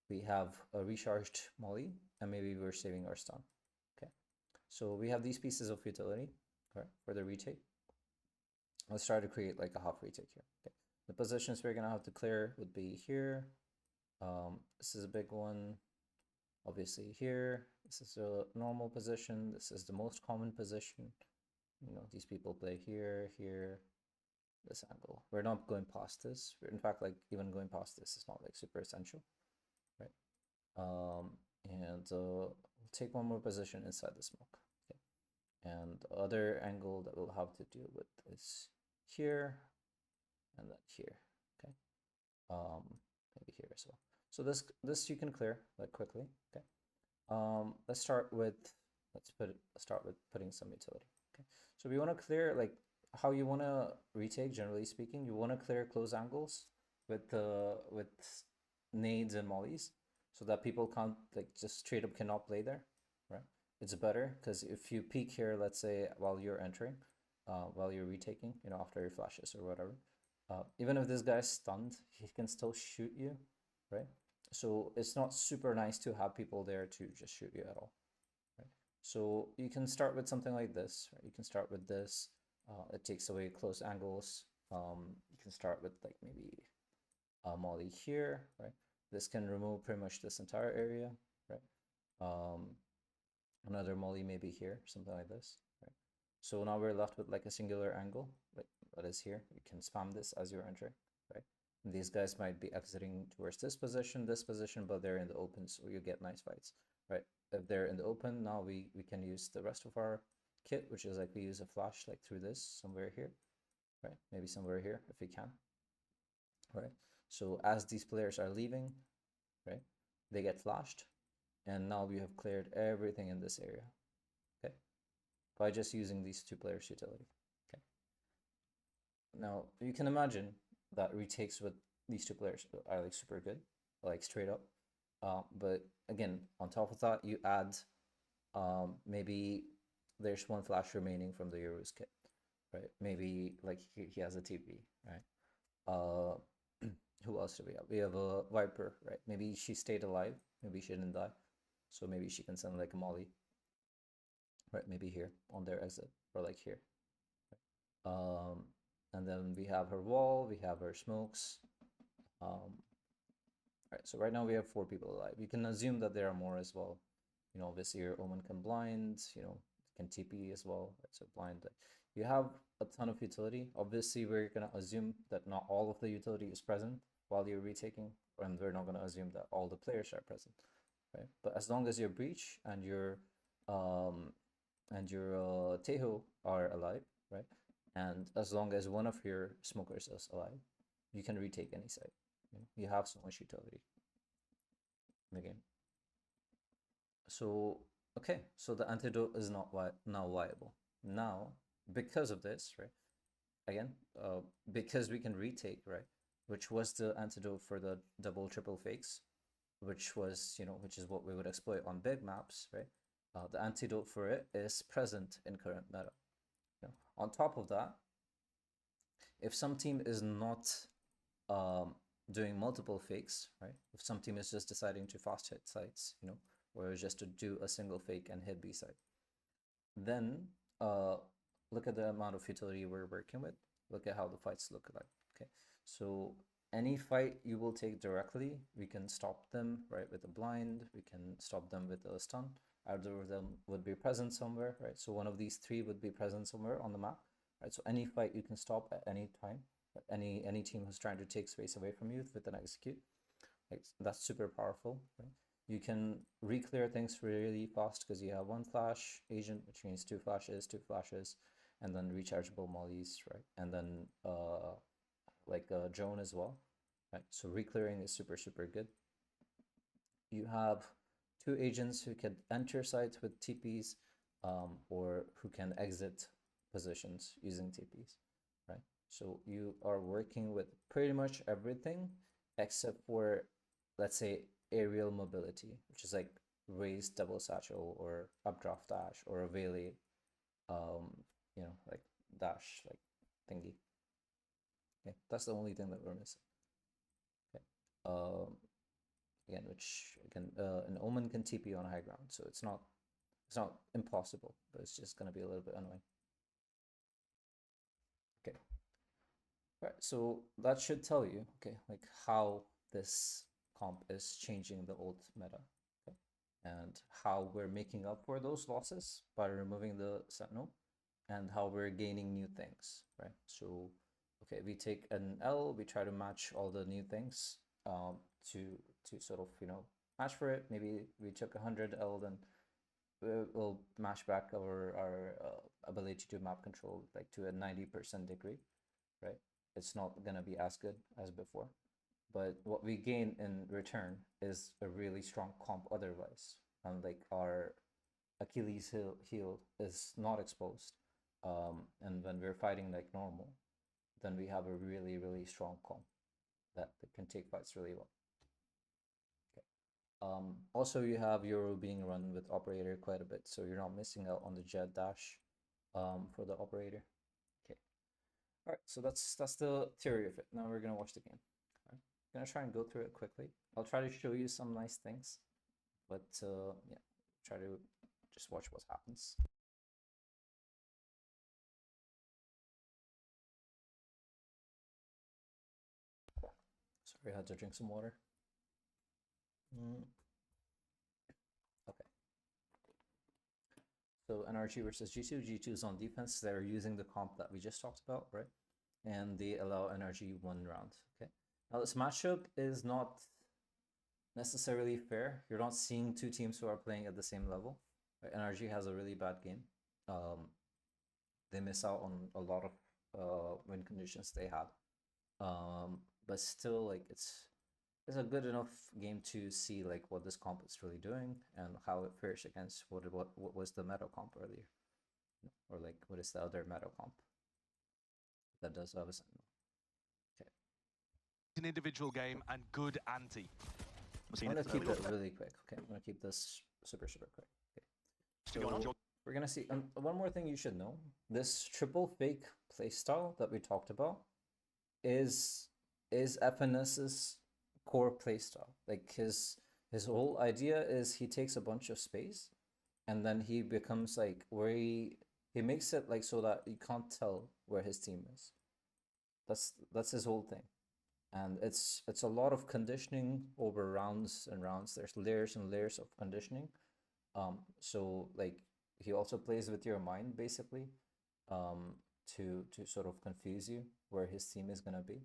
we have a recharged molly, and maybe we're saving our stun. Okay, so we have these pieces of utility, right, for the retake. Let's try to create like a half retake here. Okay, the positions we're gonna have to clear would be here. This is a big one. Obviously here, this is a normal position. This is the most common position. You know, these people play here, here, this angle. We're not going past this. In fact, like even going past this is not like super essential, right? And we'll take one more position inside the smoke. Okay, and the other angle that we'll have to deal with is here, and then here. Okay, maybe here as well. So this you can clear like quickly. Okay, let's start with putting some utility. Okay, so we want to clear like how you want to retake. Generally speaking, you want to clear close angles with nades and mollies, so that people can't like just straight up cannot play there, right? It's better because if you peek here, let's say while you're entering, while you're retaking, you know, after your flashes or whatever, even if this guy's stunned, he can still shoot you, right? So it's not super nice to have people there to just shoot you at all, right? So you can start with something like this, right? You can start with this. It takes away close angles. You can start with like maybe a molly here, right? This can remove pretty much this entire area, right? Another molly maybe here, something like this, right? So now we're left with like a singular angle, like what is here. You can spam this as you're entering, right? And these guys might be exiting towards this position, but they're in the open, so you get nice fights, right? If they're in the open, now we can use the rest of our kit, which is like we use a flash like through this somewhere here, right? Maybe somewhere here if we can, right? So as these players are leaving, right, they get flashed, and now we have cleared everything in this area, okay, by just using these two players utility. Okay, now you can imagine that retakes with these two players are like super good, like straight up. But again, on top of that, you add maybe there's one flash remaining from the Euros kit, right? Maybe like he has a TP, right? Who else do we have? We have a Viper, right? Maybe she stayed alive. Maybe she didn't die. So maybe she can send like a molly, right? Maybe here on their exit or like here. And then we have her wall, we have her smokes. Right, so right now we have 4 people alive. You can assume that there are more as well. You know, obviously your Omen can blind, you know, can TP as well. Right, so blind. You have a ton of utility. Obviously, we're gonna assume that not all of the utility is present while you're retaking, and we're not gonna assume that all the players are present, right? But as long as your breach and your Teho are alive, right? And as long as one of your smokers is alive, you can retake any site. You have so much utility in the game. So, okay, so the antidote is not now viable. Now, because of this, right? Again, because we can retake, right? Which was the antidote for the double, triple fakes, which was, you know, which is what we would exploit on big maps, right? The antidote for it is present in current meta. You know, on top of that, if some team is not doing multiple fakes, right? If some team is just deciding to fast hit sites, you know, or just to do a single fake and hit B side, then look at the amount of utility we're working with. Look at how the fights look like. Okay, so any fight you will take directly, we can stop them, right, with a blind. We can stop them with a stun. Either of them would be present somewhere, right? So one of these 3 would be present somewhere on the map, right? So any fight you can stop at any time. Any team who's trying to take space away from you with an execute, like, that's super powerful, right? You can re-clear things really fast because you have 1 flash agent, which means 2 flashes, and then rechargeable mollies, right? And then like a drone as well, right? So re-clearing is super good. You have 2 agents who can enter sites with TPs, or who can exit positions using TPs, right? So you are working with pretty much everything except for, let's say, aerial mobility, which is like raised double satchel or updraft dash or a Vele, you know, like dash, like thingy. Okay, that's the only thing that we're missing. Okay. Again, which again, an Omen can TP on high ground, so it's not impossible, but it's just gonna be a little bit annoying. Okay. Right, so that should tell you, okay, like how this comp is changing the old meta, okay, and how we're making up for those losses by removing the Sentinel, and how we're gaining new things, right? So, okay, we take an L, we try to match all the new things, to sort of, you know, match for it. Maybe we took 100 L, then we'll match back our ability to map control like to a 90% degree, right? It's not gonna be as good as before, but what we gain in return is a really strong comp otherwise. And like our Achilles heel is not exposed, and when we're fighting like normal, then we have a really strong comp that can take fights really well. Okay. Also, you have Euro being run with operator quite a bit, so you're not missing out on the jet dash for the operator. Okay. All right, so that's the theory of it. Now we're gonna watch the game. All right. I'm gonna try and go through it quickly. I'll try to show you some nice things, but yeah, try to just watch what happens. Sorry, I had to drink some water. Okay. So NRG versus G2. G2 is on defense. They're using the comp that we just talked about, right? And they allow NRG 1 round. Okay. Now this matchup is not necessarily fair. You're not seeing 2 teams who are playing at the same level. Right? NRG has a really bad game. They miss out on a lot of win conditions they had. But still, like, it's a good enough game to see like what this comp is really doing and how it fares against what was the meta comp earlier, or like what is the other meta comp that does have a Sentinel. Okay. An individual game and good anti. I'm gonna keep it really quick. Okay, I'm gonna keep this super quick. Okay. So we're gonna see one more thing you should know. This triple fake playstyle that we talked about is FNS's core playstyle. Like his whole idea is he takes a bunch of space and then he becomes like where he makes it like so that you can't tell where his team is. That's his whole thing. And it's a lot of conditioning over rounds and rounds. There's layers and layers of conditioning. So like he also plays with your mind basically, to sort of confuse you where his team is gonna be.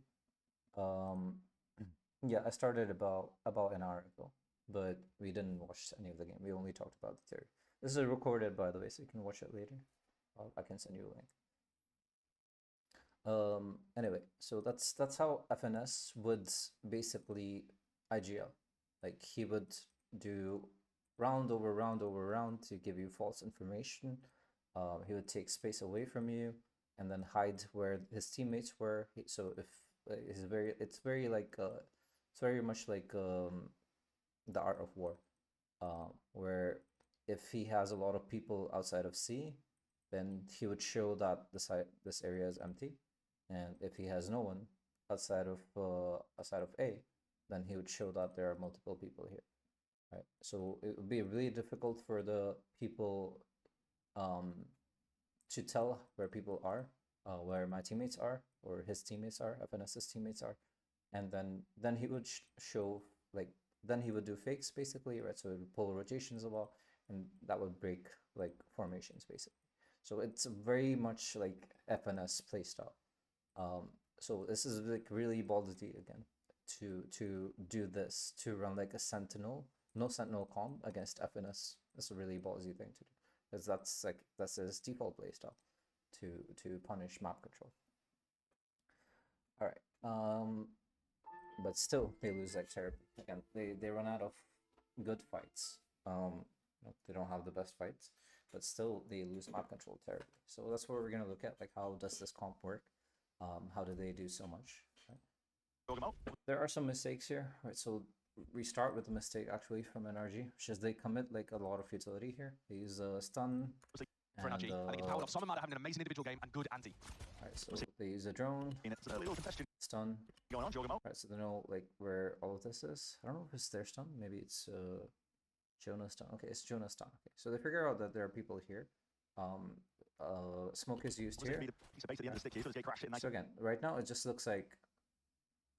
Yeah, I started about an hour ago, but we didn't watch any of the game. We only talked about the theory. This is recorded, by the way, so you can watch it later. I can send you a link. Anyway, so that's how FNS would basically IGL. Like he would do round over round over round to give you false information. He would take space away from you and then hide where his teammates were. So if it's very much like the art of war, where if he has a lot of people outside of C, then he would show that this area is empty, and if he has no one outside of A, then he would show that there are multiple people here, right? So it would be really difficult for the people to tell where people are, where my teammates are, or his teammates are, FNS's teammates are, and then he would show like then he would do fakes basically, right? So it would pull rotations a lot, and that would break like formations basically. So it's very much like FNS playstyle. So this is like really ballsy again to do this, to run like a sentinel, no sentinel comp against FNS. It's a really ballsy thing to do, because that's his default playstyle to punish map control. All right. But still they lose like terribly. Again, they run out of good fights. They don't have the best fights, but still they lose map control terribly. So that's what we're gonna look at, like how does this comp work? How do they do so much? Right? There are some mistakes here, right? So we start with the mistake actually from NRG, which is they commit like a lot of utility here. They use a stun. For NRG, I think it's powered off some amount of having an amazing individual game and good anti. Alright, so they use a drone, stun. Going on, Alright, so they know like where all of this is. I don't know if it's their stun, maybe it's Jonah's stun. Okay, it's Jonah's stun. Okay, so they figure out that there are people here. Smoke is used here. So again, right now it just looks like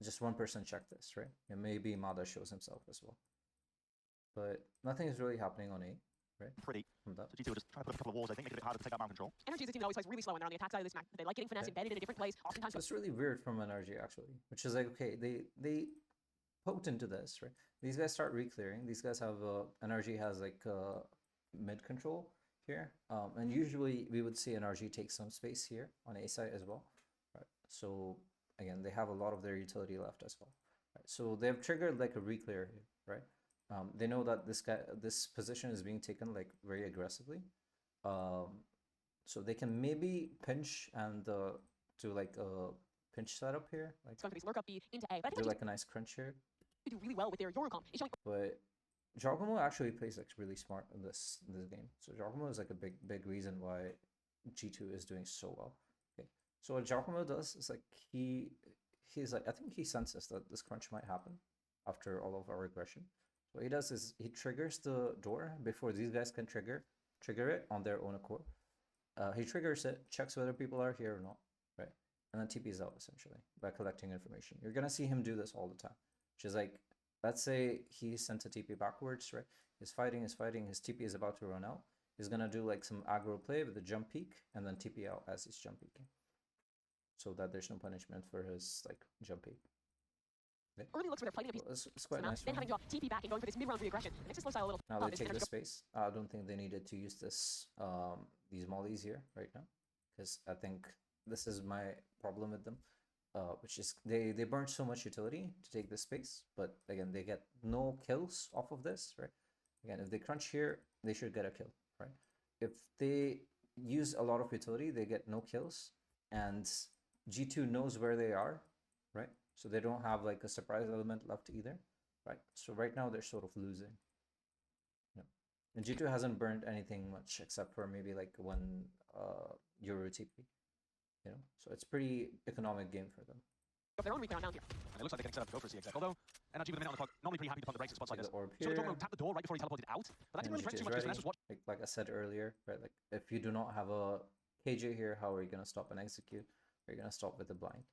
just one person checked this, right? And maybe Mada shows himself as well. But nothing is really happening on A. Right. Pretty. So GT will just try to put a couple of walls, I think, make it a bit harder to take out map control. NRG is a team that always plays really slow when they're on the attack side of this map. They like getting finesse embedded in a different place. Oftentimes, it's really weird from NRG actually, which is like, okay, they poked into this, right? These guys start re-clearing. These guys have NRG has like mid control here, and usually we would see NRG take some space here on A side as well, right? So again, they have a lot of their utility left as well, right? So they've triggered like a re-clear here, right? They know that this position is being taken like very aggressively, so they can maybe pinch and do like a pinch setup here, like it's going to be lurk up B into A. But I do think like a nice crunch here. they do really well with their Eurocom. It's showing But Giacomo actually plays like really smart in this game. So Giacomo is like a big reason why G2 is doing so well. Okay, so what Giacomo does is like he's like, I think he senses that this crunch might happen after all of our aggression. What he does is he triggers the door before these guys can trigger it on their own accord. He triggers it, checks whether people are here or not, right? And then TPs out essentially by collecting information. You're gonna see him do this all the time, which is like, let's say he sent a TP backwards, right? He's fighting, his TP is about to run out. He's gonna do like some aggro play with a jump peek and then TP out as he's jump peeking, so that there's no punishment for his like jump peek. early looks where they're fighting a piece. Well, it's quite nice. Then having to TP back and going for this mid-round re-aggression. The next slow style a little. Now they take the space. I don't think they needed to use this these mollies here right now, because I think this is my problem with them, which is they burn so much utility to take this space, but again they get no kills off of this, right? Again, if they crunch here, they should get a kill, right? If they use a lot of utility, they get no kills, and G2 knows where they are, right? So they don't have like a surprise element left either. right? So right now they're sort of losing. Yeah. And G2 hasn't burned anything much except for maybe like one Euro TP, you know? So it's pretty economic game for them. Of their own weak, they're on down here. And it looks like they can set up to go for a CX. Although, NRG with a minute on the clock, normally pretty happy to pump the brakes at spots like Take this. the orb So the here. Jordan tapped the door right before he teleported out, but that didn't really And prevent G2 too is much because ready. Finesse was watching. Like I said earlier, right? Like if you do not have a KJ here, how are you gonna stop and execute? Are you gonna stop with the blind?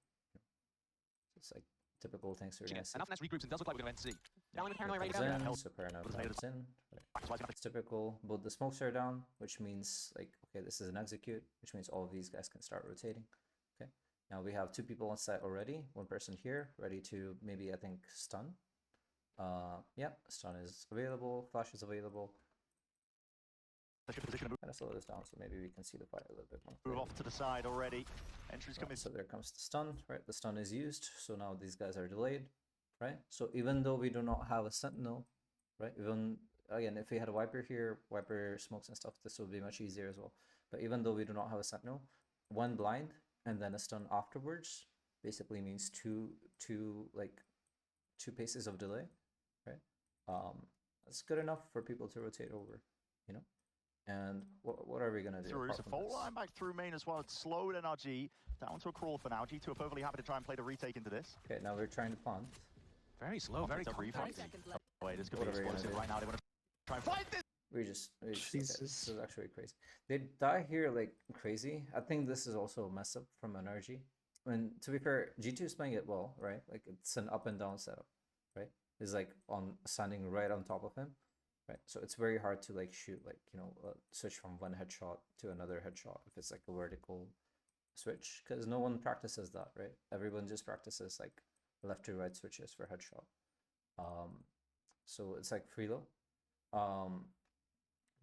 It's like typical things you're gonna see. And now Finesse regroups and does look like we're going to end C. Down with Paranoid ready to Comes go. in, so Paranoid But it's comes in. Right. So I It's typical. Both the smokes are down, which means like okay, this is an execute, which means all of these guys can start rotating. Okay. Now we have 2 people on site already. 1 person here, ready to maybe I think stun. Yeah, stun is available. Flash is available. position Kind of slow this down, so maybe we can see the fight a little bit more. Move off to the side already. Entries coming. So there comes the stun, right? The stun is used, so now these guys are delayed, right? So even though we do not have a sentinel, right? Even again, if we had a wiper here, wiper smokes and stuff, this would be much easier as well. But even though we do not have a sentinel, 1 blind and then a stun afterwards basically means two paces of delay, right? That's good enough for people to rotate over, you know. And what are we gonna do? Through apart so from full this? line back through main as well. It's slowed NRG down to a crawl for now. G2 are perfectly happy to try and play the retake into this. Okay, now we're trying to plant. Very slow, very It's a compact. reflex. Wait, this could be What are we gonna explosive do? right now. They want to try and fight this. We just okay, this Jesus. is actually crazy. They die here like crazy. I think this is also a mess up from NRG. And to be fair, G2 is playing it well, right? Like it's an up and down setup, right? It's like on standing right on top of him, right? So it's very hard to like shoot like, you know, switch from one headshot to another headshot if it's like a vertical switch, because no one practices that, right? Everyone just practices like left to right switches for headshot. So it's like freelo.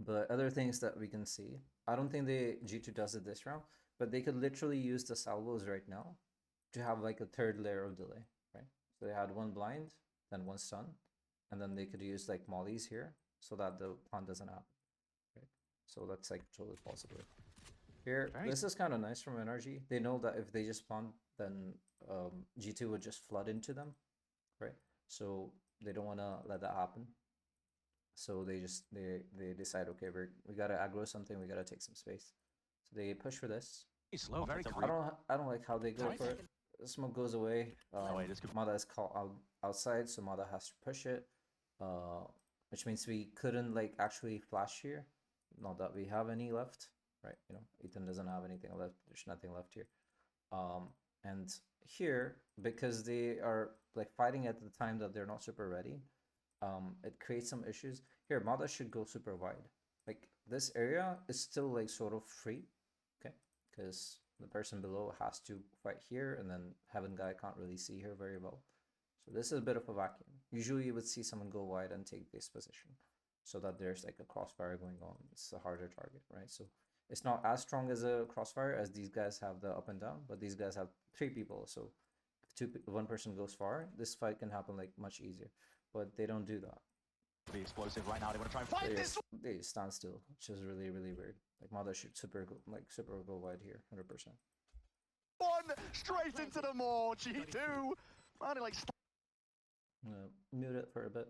But other things that we can see, I don't think the G2 does it this round, but they could literally use the salvos right now to have like a 3rd layer of delay, right? So they had 1 blind, then 1 stun, and then they could use like mollies here so that the plant doesn't happen, right? So that's like totally possible. Here, this is kind of nice from NRG. They know that if they just plant, then G2 would just flood into them, right? So they don't want to let that happen. So they just they decide, okay, we gotta aggro something, we gotta take some space. So they push for this. Very slow, very I don't like how they go for it. The smoke goes away. wait, this could- Mada is caught outside, so Mada has to push it. Which means we couldn't like actually flash here. Not that we have any left, right? You know, Ethan doesn't have anything left. There's nothing left here. And here, because they are like fighting at the time that they're not super ready, it creates some issues. Here, Mada should go super wide. Like this area is still like sort of free, okay? Because the person below has to fight here, and then Heaven guy can't really see her very well. So this is a bit of a vacuum. Usually you would see someone go wide and take this position so that there's like a crossfire going on. It's a harder target, right? So it's not as strong as a crossfire as these guys have the up and down, but these guys have 3 people. So if one person goes far, this fight can happen like much easier. But they don't do that. Be explosive right now. They want to try and fight this. They stand still, which is really, really weird. Like Mada should super go wide here, 100%. One straight into the maw. G2. Man, like. Mute it for a bit.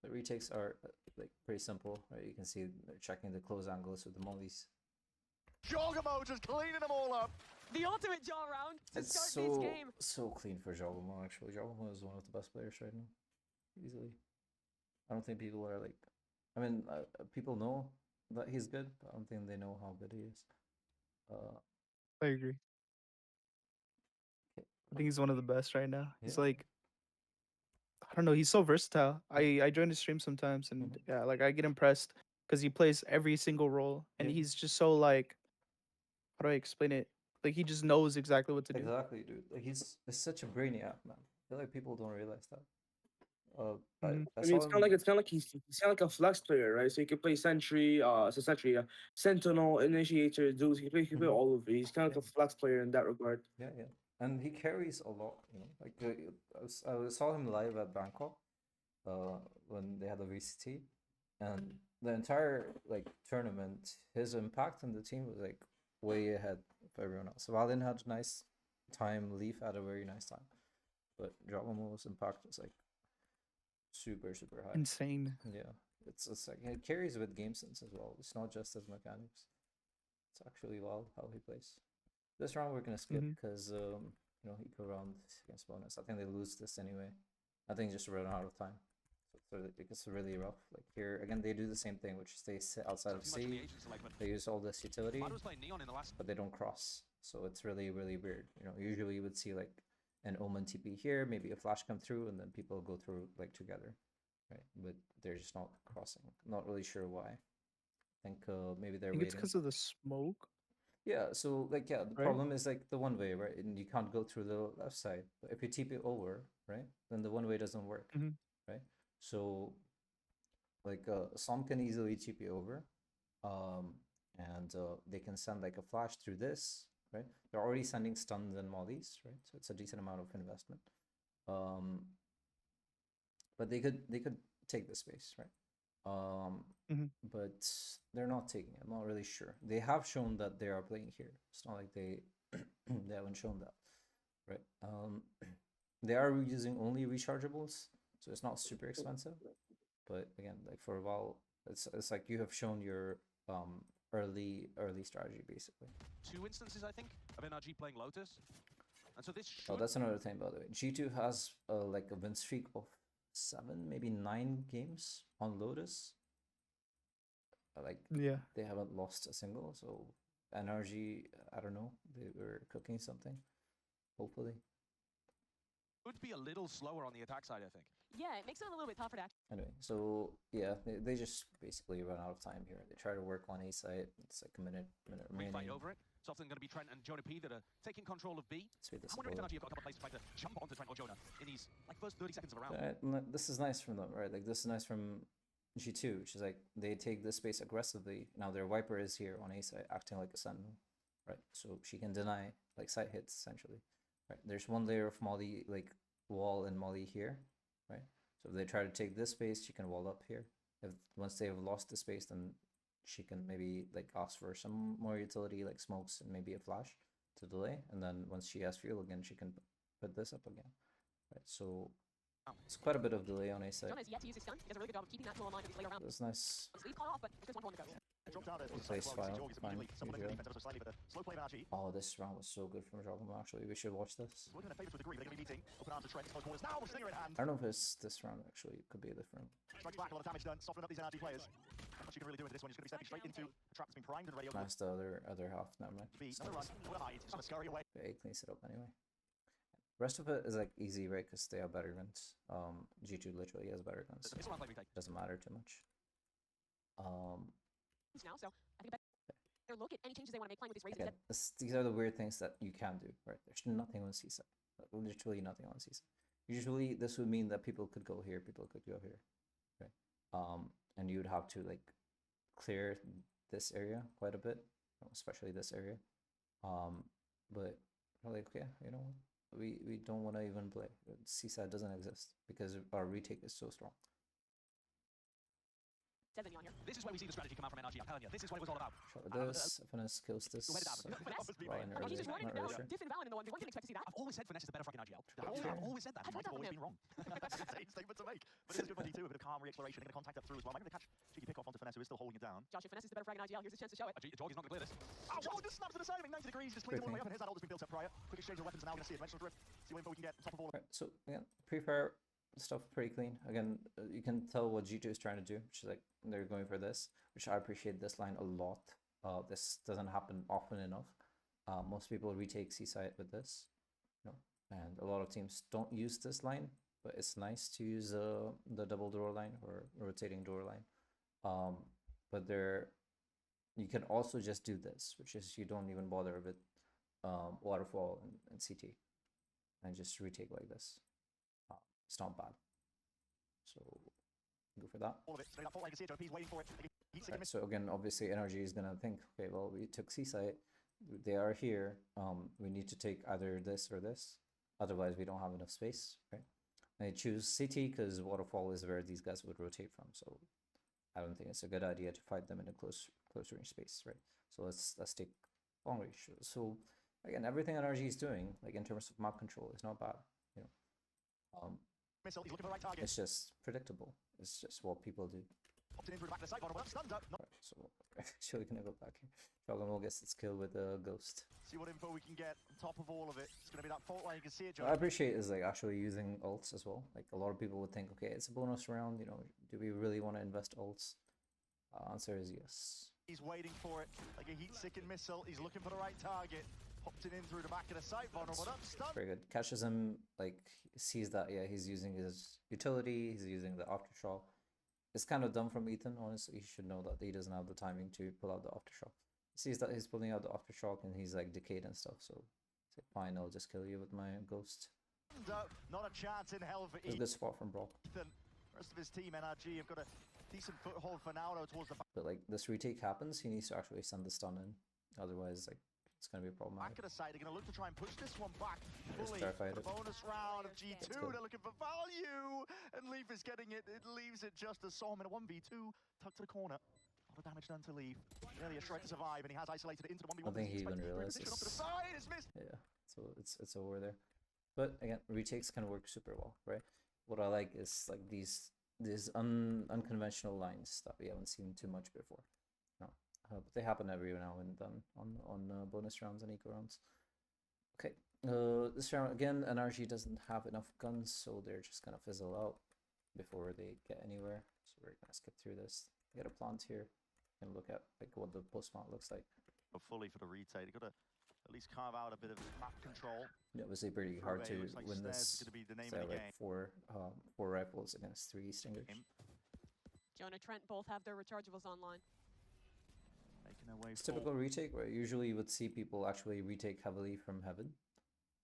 The retakes are like pretty simple, right? You can see they're checking the close angles with the mollies. Jogamo just cleaning them all up. The ultimate jaw round to It's start this game. so clean for Jogamo, actually. Jogamo is one of the best players right now, easily. I don't think people are like, I mean, people know that he's good, but I don't think they know how good he is. I agree. I think he's one of the best right now. He's Yeah. like, I don't know, he's so versatile. I join his stream sometimes, and yeah, like I get impressed because he plays every single role, and Yeah. he's just so like, how do I explain it? Like he just knows exactly what to do. Exactly, dude. Like he's such a brainiac, man. I feel like people don't realize that. I Mhm. I saw mean, it's him- kind of like he's kind of like a flex player, right? So he can play Sentry, Sentinel, Initiator, Zeus. He can play Mhm. all of it. He's kind of like a flex player in that regard. Yeah, yeah, and he carries a lot. You know, like I saw him live at Bangkok, when they had the VCT, and the entire like tournament, his impact on the team was like way ahead of everyone else. Valin had a nice time. Leaf had a very nice time, but Javamo's impact was like super high. Insane. Yeah, it's like it carries with game sense as well. It's not just as mechanics. It's actually wild how he plays. This round we're gonna skip because you know, eco round against bonus. I think they lose this anyway. I think just run out of time. So it gets really rough. Like here again, they do the same thing, which is they sit outside of C. They use all this utility, but they don't cross. So it's really weird. You know, usually you would see like an Omen TP here, maybe a flash come through, and then people go through like together, right? But they're just not crossing. Not really sure why. I think maybe they're I think it's waiting. because of the smoke. Yeah, so like yeah, the Right? problem is like the one way, right? And you can't go through the left side. But if you TP over, right, then the one way doesn't work, right? So like some can easily TP over, and they can send like a flash through this, right? They're already sending stuns and mollies, right? So it's a decent amount of investment. But they could take the space, right? But they're not taking it. I'm not really sure. They have shown that they are playing here. It's not like they they haven't shown that, right? They are using only rechargeables, so it's not super expensive. But again, like for a while, it's like you have shown your early strategy basically. 2 instances, I think, of NRG playing Lotus, and so this should... Oh, that's another thing, by the way. G2 has like a win streak of 7, maybe 9 games on Lotus. Like Yeah. they haven't lost a single, so NRG, I don't know, they were cooking something, hopefully. Could be a little slower on the attack side, I think. Yeah, it makes it a little bit tougher to actually. Anyway, so yeah, they just basically run out of time here. They try to work on A site. It's like a minute remaining. Fight over it. It's often going to be Trent and Jonah P that are taking control of B. Speed this I wonder if up a NRG have got a couple of places to try to jump onto Trent or Jonah in these like first 30 seconds of a round. This is nice from them, right? Like this is nice from G2, which is like they take this space aggressively. Now their Viper is here on A site, acting like a sentinel, right? So she can deny like site hits essentially, right? There's one layer of molly, like wall and molly here, right? So if they try to take this space, she can wall up here. If once they have lost the space, then she can maybe like ask for some more utility, like smokes and maybe a flash to delay. And then once she has fuel again, she can put this up again, right? So it's quite a bit of delay on A side. Jonah has yet to use his stun. He does a really good job of keeping that tool online as he's later around. That's nice. Sleep caught off, but there's one to go. Place file, fine, usually. Oh, this round was so good from Jobham, actually. We should watch this. I don't know if it's this round, actually. It could be a different. Nice, the other half, never mind. Yeah, he cleans it up anyway. Rest of it is like easy, right? Because they have better guns. G2 literally has better guns. So it doesn't matter too much. Now, so I think better look at any changes they want to make playing with these raises. Again, these are the weird things that you can do, right? There's nothing on C-side. Literally nothing on C-side. Usually this would mean that people could go here, people could go here, right? And you would have to like clear this area quite a bit, especially this area. But like, yeah, you know, we don't want to even play. C-side doesn't exist because our retake is so strong. This is where we see the strategy come out from NRG. I'm telling you, this is what it was all about. Shot with this, Finesse kills this. Ryan early, He's just running not it really now. sure. Diff and Valen in the one. We weren't expect to see that. I've always said Finesse is the better fucking IGL. I've always said that. I've heard that from always him. been wrong. That's an insane statement to make. But it is good for D2, a bit of calm re-exploration. They're going to contact up through as well. I'm going to catch cheeky pick off onto Finesse, who is still holding it down. Josh, if Finesse is the better frag in IGL, here's his chance to show it. Jorg is not going to clear this. Oh, Jorg just snaps to the side of him, 90 degrees, just cleans him all the way up, and here's that ult that's been built up prior. Quick exchange of weapons, and now we're going to see a dimensional drift. See what info we can get on top of all of Right, so again, pre-fire stuff pretty clean. Again, you can tell what G2 is trying to do, which is like they're going for this, which I appreciate this line a lot. This doesn't happen often enough. Most people retake C-side with this, you know, and a lot of teams don't use this line, but it's nice to use the double door line or rotating door line. But you can also just do this, which is you don't even bother with waterfall and CT, and just retake like this. It's not bad. So go for that. All of it. So that fault line, you can see it, JP's waiting for it. Right, so again, obviously NRG is gonna think, okay, well, we took C-site, they are here, we need to take either this or this, otherwise we don't have enough space, right? And they choose CT because waterfall is where these guys would rotate from, so I don't think it's a good idea to fight them in a close range space, right? So let's take long range. So again, everything NRG is doing, like in terms of map control, is not bad, you know. Missile, he's looking for the right target. It's just predictable. It's just what people do. Popped it in through the back of the site, vulnerable, stunned up. Right, so actually gonna go back here. Dragon will get its kill with a ghost. See what info we can get on top of all of it. It's gonna be that fault line, you can see it, What I appreciate is like actually using ults as well. Like a lot of people would think, okay, it's a bonus round, you know, do we really want to invest ults? Answer is yes. He's waiting for it, like a heat-seeking missile. He's looking for the right target. Popped it in through the back of the site, vulnerable up, stunned. Very good. Catches him, like, sees that, yeah, he's using his utility, he's using the aftershock. It's kind of dumb from Ethan, honestly. He should know that he doesn't have the timing to pull out the aftershock. He sees that he's pulling out the aftershock and he's like decayed and stuff, so it's like, fine, I'll just kill you with my ghost. Not a chance in hell for It's a good spot from Brock. Ethan. Rest of his team, NRG, have got a decent foothold for now, though, towards the But like this retake happens, he needs to actually send the stun in. Otherwise, like, it's gonna be back problematic. of the side. They're going to look to try and push this one back Just fully. terrified The it. bonus round of G2, go. they're looking for value. And Leaf is getting it. It leaves it just as saw him in a 1v2. Tucked to the corner. A lot of damage done to Leaf. Really a shred to survive, and he has isolated it into the 1v1. I think he even Expecting a realizes. position off to the side. It's missed. Yeah, so it's over there. But again, retakes can work super well, right? What I like is like these unconventional lines that we haven't seen too much before. No, but they happen every now and then on bonus rounds and eco rounds. Okay, this round again, NRG doesn't have enough guns, so they're just gonna fizzle out before they get anywhere. So we're gonna skip through this. Get a plant here and look at like what the post plant looks like. Fully for the retake. They've got to at least carve out a bit of map control. Yeah, obviously pretty hard to Looks like win Snares this. is gonna be the name So of the like game. four rifles against 3 stingers. Jonah, Trent both have their rechargeables online. Making their way It's forward. typical retake, right? Usually you would see people actually retake heavily from heaven,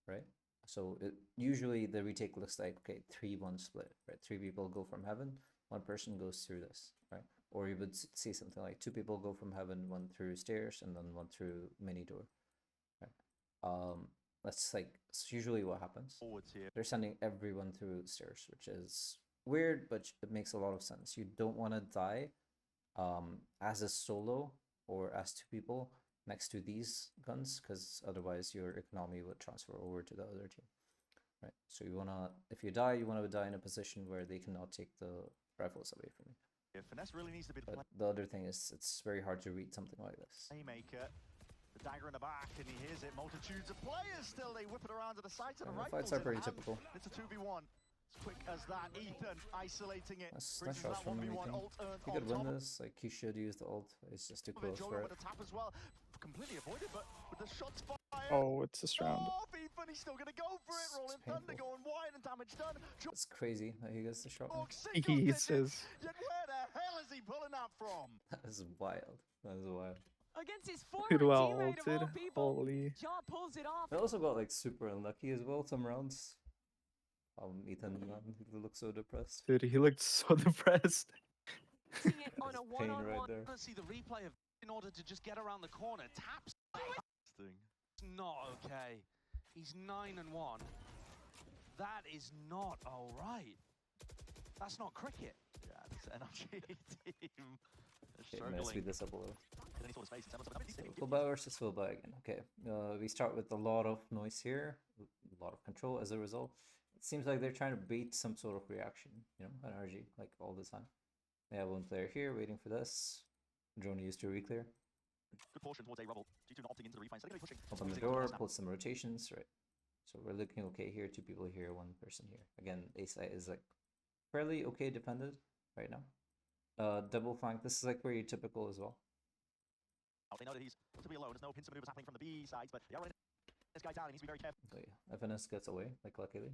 right? So usually the retake looks like, okay, 3-1 split, right? 3 people go from heaven, 1 person goes through this, right? Or you would see something like 2 people go from heaven, 1 through stairs, and then 1 through mini door, right? That's like, it's usually what happens. Forwards here. They're sending everyone through stairs, which is weird, but it makes a lot of sense. You don't want to die as a solo or as 2 people next to these guns, because otherwise your economy would transfer over to the other team, right? So you wanna, if you die, you want to die in a position where they cannot take the rifles away from you. Yeah, finesse really needs to be the But the other thing is, it's very hard to read something like this. playmaker. The dagger in the back, and he hears it. Multitudes of players still. They whip it around to the side to the Yeah, right. fights are pretty typical. It's a 2v1. As quick as that. Ethan isolating it. That's brings nice that shots from him, 1v1 Ethan. ult earned He on could win top this, like he should use the ult. It's just too of it. close Jonah for with it. the tap as well. Completely avoided, but with the shots fired. Oh, it's this round. Oh, Ethan, he's still gonna go for it. It's Rolling thunder painful. going wide and damage done. It's crazy that he gets the shot. He says, Yet where the hell is he pulling that from? That is wild. That is wild. Against his former "Dude, well teammate of all ulted. people, Holy." John pulls it off. I also got like super unlucky as well some rounds. Ethan he looks so depressed. Dude, he looked so depressed. Using it on a There's pain right one-on-one. there. to see the replay of in order to just get around the corner. Taps. It's not okay. He's 9-1. That is not all right. That's not cricket. Yeah, this NRG team is Okay, I'm gonna speed struggling. this up a little. Then he saw his face, and someone said, So, Fullback versus fullback again. Okay, we start with a lot of noise here, a lot of control as a result. It seems like they're trying to bait some sort of reaction, you know, NRG, like all the time. They have 1 player here waiting for this. Drone used to reclear. Good portion towards a rubble. G2 not opting into the refind. So they're gonna be pushing. Open the door, pull some rotations, right? So we're looking okay here, 2 people here, 1 person here. Again, A site is like fairly okay defended right now. Double flank, this is like very typical as well. They know that he's to be alone. There's no pincer maneuvers happening from the B sides, but they are running this guy down. He needs to be very careful. So yeah, FNS gets away, like luckily.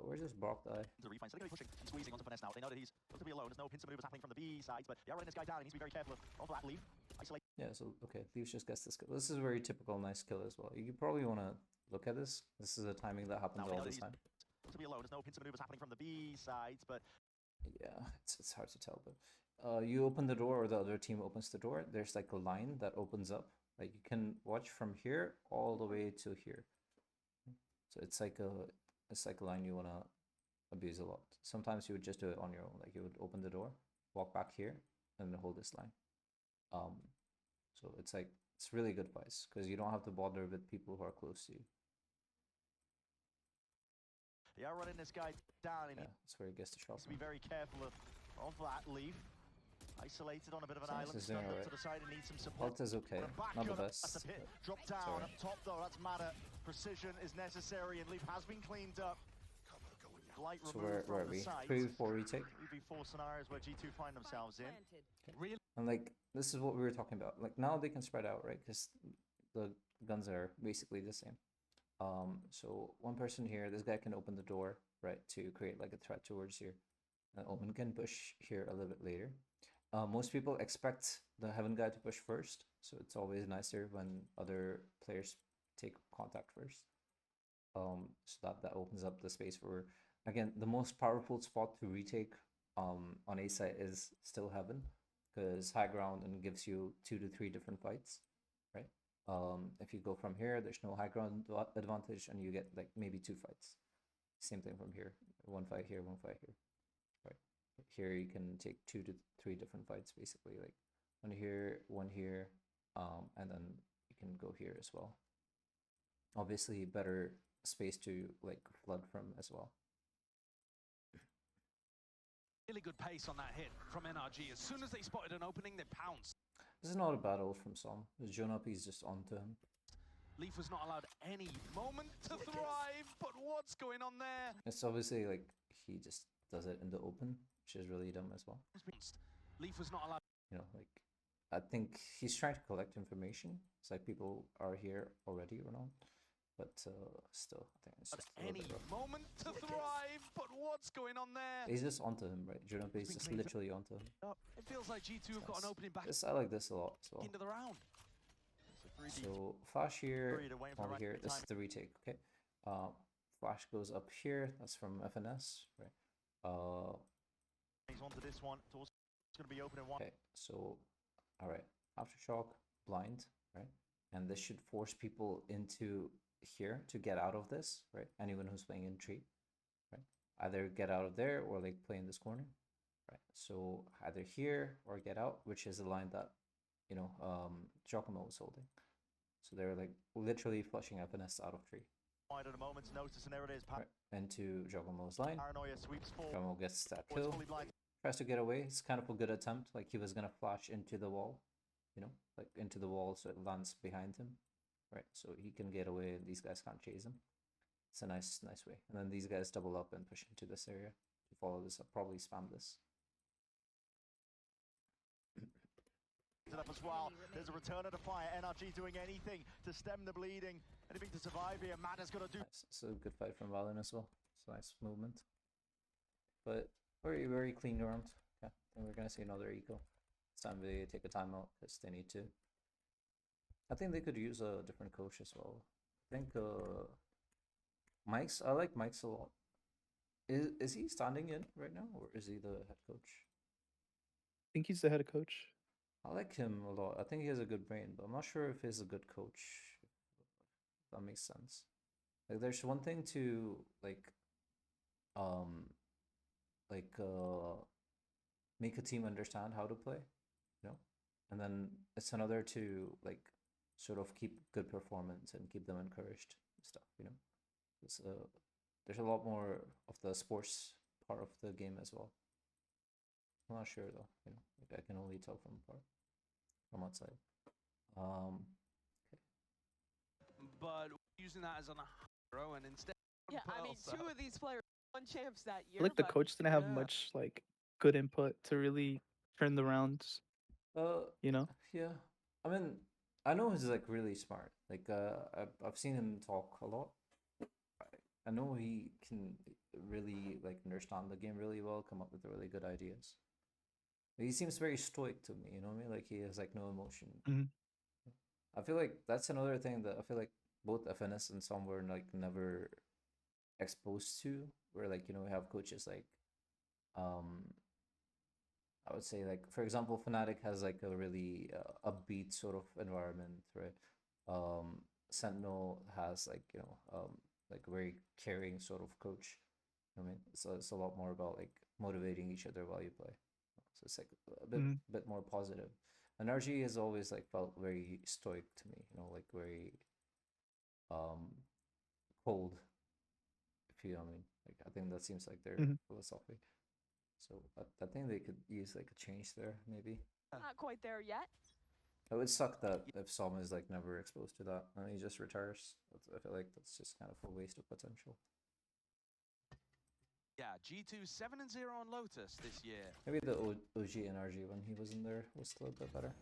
Where's this Brock die? To the refind. So they're gonna be pushing and squeezing onto finesse now. They know that he's to be alone. There's no pincer maneuvers happening from the B sides, but they are running this guy down. He needs to be very careful of that leave. Isolate. Yeah, so okay, Leaves just gets this kill. This is a very typical nice kill as well. You probably want to look at this. This is a timing that happens Now they all know the that time. To be alone. There's no pincer maneuvers happening from the B sides, but Yeah, it's hard to tell, but you open the door or the other team opens the door. There's like a line that opens up. Like you can watch from here all the way to here. So it's like a line you wanna abuse a lot. Sometimes you would just do it on your own. Like you would open the door, walk back here, and then hold this line. So it's like it's really good advice because you don't have to bother with people who are close to you. They are running this guy down, and Yeah, that's where he gets the he shot needs to be from. very careful of that. Leaf isolated on a bit of an Sentinels island, is doing stunned up alright. to the side and needs some support. Ult is okay, Back not the gun, best. that's a hit. But Drop it's down alright. up top though, that's matter. Precision is necessary, and Leaf has been cleaned up. Light So removed where are from the we? site. 3v4 retake. 3v4 scenarios where G2 find themselves in. Really? And like, this is what we were talking about. Like, now they can spread out, right? Because the guns are basically the same. So one person here, this guy can open the door, right, to create like a threat towards here. And Omen can push here a little bit later. Most people expect the Heaven guy to push first, so it's always nicer when other players take contact first. So that opens up the space for, again, the most powerful spot to retake on A site is still Heaven, because high ground and gives you 2 to 3 different fights, right? If you go from here, there's no high ground advantage, and you get like maybe 2 fights. Same thing from here, 1 fight here, 1 fight here, right? Here you can take 2 to 3 different fights, basically, like 1 here, 1 here, and then you can go here as well. Obviously, better space to like flood from as well. Really good pace on that hit from NRG. As soon as they spotted an opening, they pounced. This is not a bad ult from Som. Jonapi's just onto him. Leaf was not allowed any moment to thrive, but what's going on there? It's obviously like he just does it in the open, which is really dumb as well. Leaf was not allowed. You know, like I think he's trying to collect information. It's like people are here already or not. But still, I think it's just a little Any bit rough. moment to thrive, but what's going on there? He's just onto him, right? Jonapi's just literally onto him. It feels like G2 have got an Nice. opening back I like this a lot as well. into the round. So Flash here, Three to wait for the over right here. This is timing. the retake. Okay. Flash goes up here. That's from FNS, right? He's onto this one. It's also going to be open in one. Okay. So, all right. Aftershock, blind, right? And this should force people into here to get out of this, right? Anyone who's playing in tree, right? Either get out of there or like play in this corner, right? So either here or get out, which is the line that, you know, Giacomo was holding. So they're like literally flushing FNS out of tree. Wide at a moment's notice, and there it is. Right. Into Giacomo's line. Paranoia sweeps forward. Giacomo gets that It's kill. fully blind. Tries to get away. It's kind of a good attempt. Like he was gonna flash into the wall, you know, like into the wall, so it lands behind him, right? So he can get away, and these guys can't chase him. It's a nice way. And then these guys double up and push into this area to follow this up. Probably spam this. It up as well. There's a return of the fire. NRG doing anything to stem the bleeding, anything to survive here. Matt has got to do. Nice. It's a good fight from Valen as well. It's a nice movement. But very clean round. Yeah, and we're gonna see another eco. This time they take a timeout because they need to. I think they could use a different coach as well. I think Mike's. I like Mike's a lot. Is he standing in right now, or is he the head coach? I think he's the head coach. I like him a lot. I think he has a good brain, but I'm not sure if he's a good coach. If that makes sense. Like, there's one thing to like make a team understand how to play, you know, and then it's another to like sort of keep good performance and keep them encouraged and stuff, you know. It's, there's a lot more of the sports part of the game as well. I'm not sure though, you know, like I can only tell from outside. But using that as an hero and instead. Yeah, I mean, two of these players won champs that I year. feel like the but coach didn't have yeah. much like good input to really turn the rounds. You know? Yeah. I mean, I know he's like really smart. Like I've seen him talk a lot. I know he can really like understand the game really well, come up with really good ideas. He seems very stoic to me, you know what I mean? Like he has like no emotion. Mhm. I feel like that's another thing that I feel like both FNS and some were like never exposed to, where like, you know, we have coaches like I would say, like, for example, Fnatic has like a really upbeat sort of environment, right? Sentinel has like, you know, like a very caring sort of coach. I mean, so it's a lot more about like motivating each other while you play. So it's like a bit more positive. NRG has always like felt very stoic to me, you know, like very cold, if you know what I mean. Like I think that seems like their Mhm. philosophy. So I think they could use like a change there, maybe. Not quite there yet. It would suck that if Som is like never exposed to that and he just retires. I feel like that's just kind of a waste of potential. Yeah, G2 7-0 on Lotus this year. Maybe the OG NRG when he was in there was still a bit better.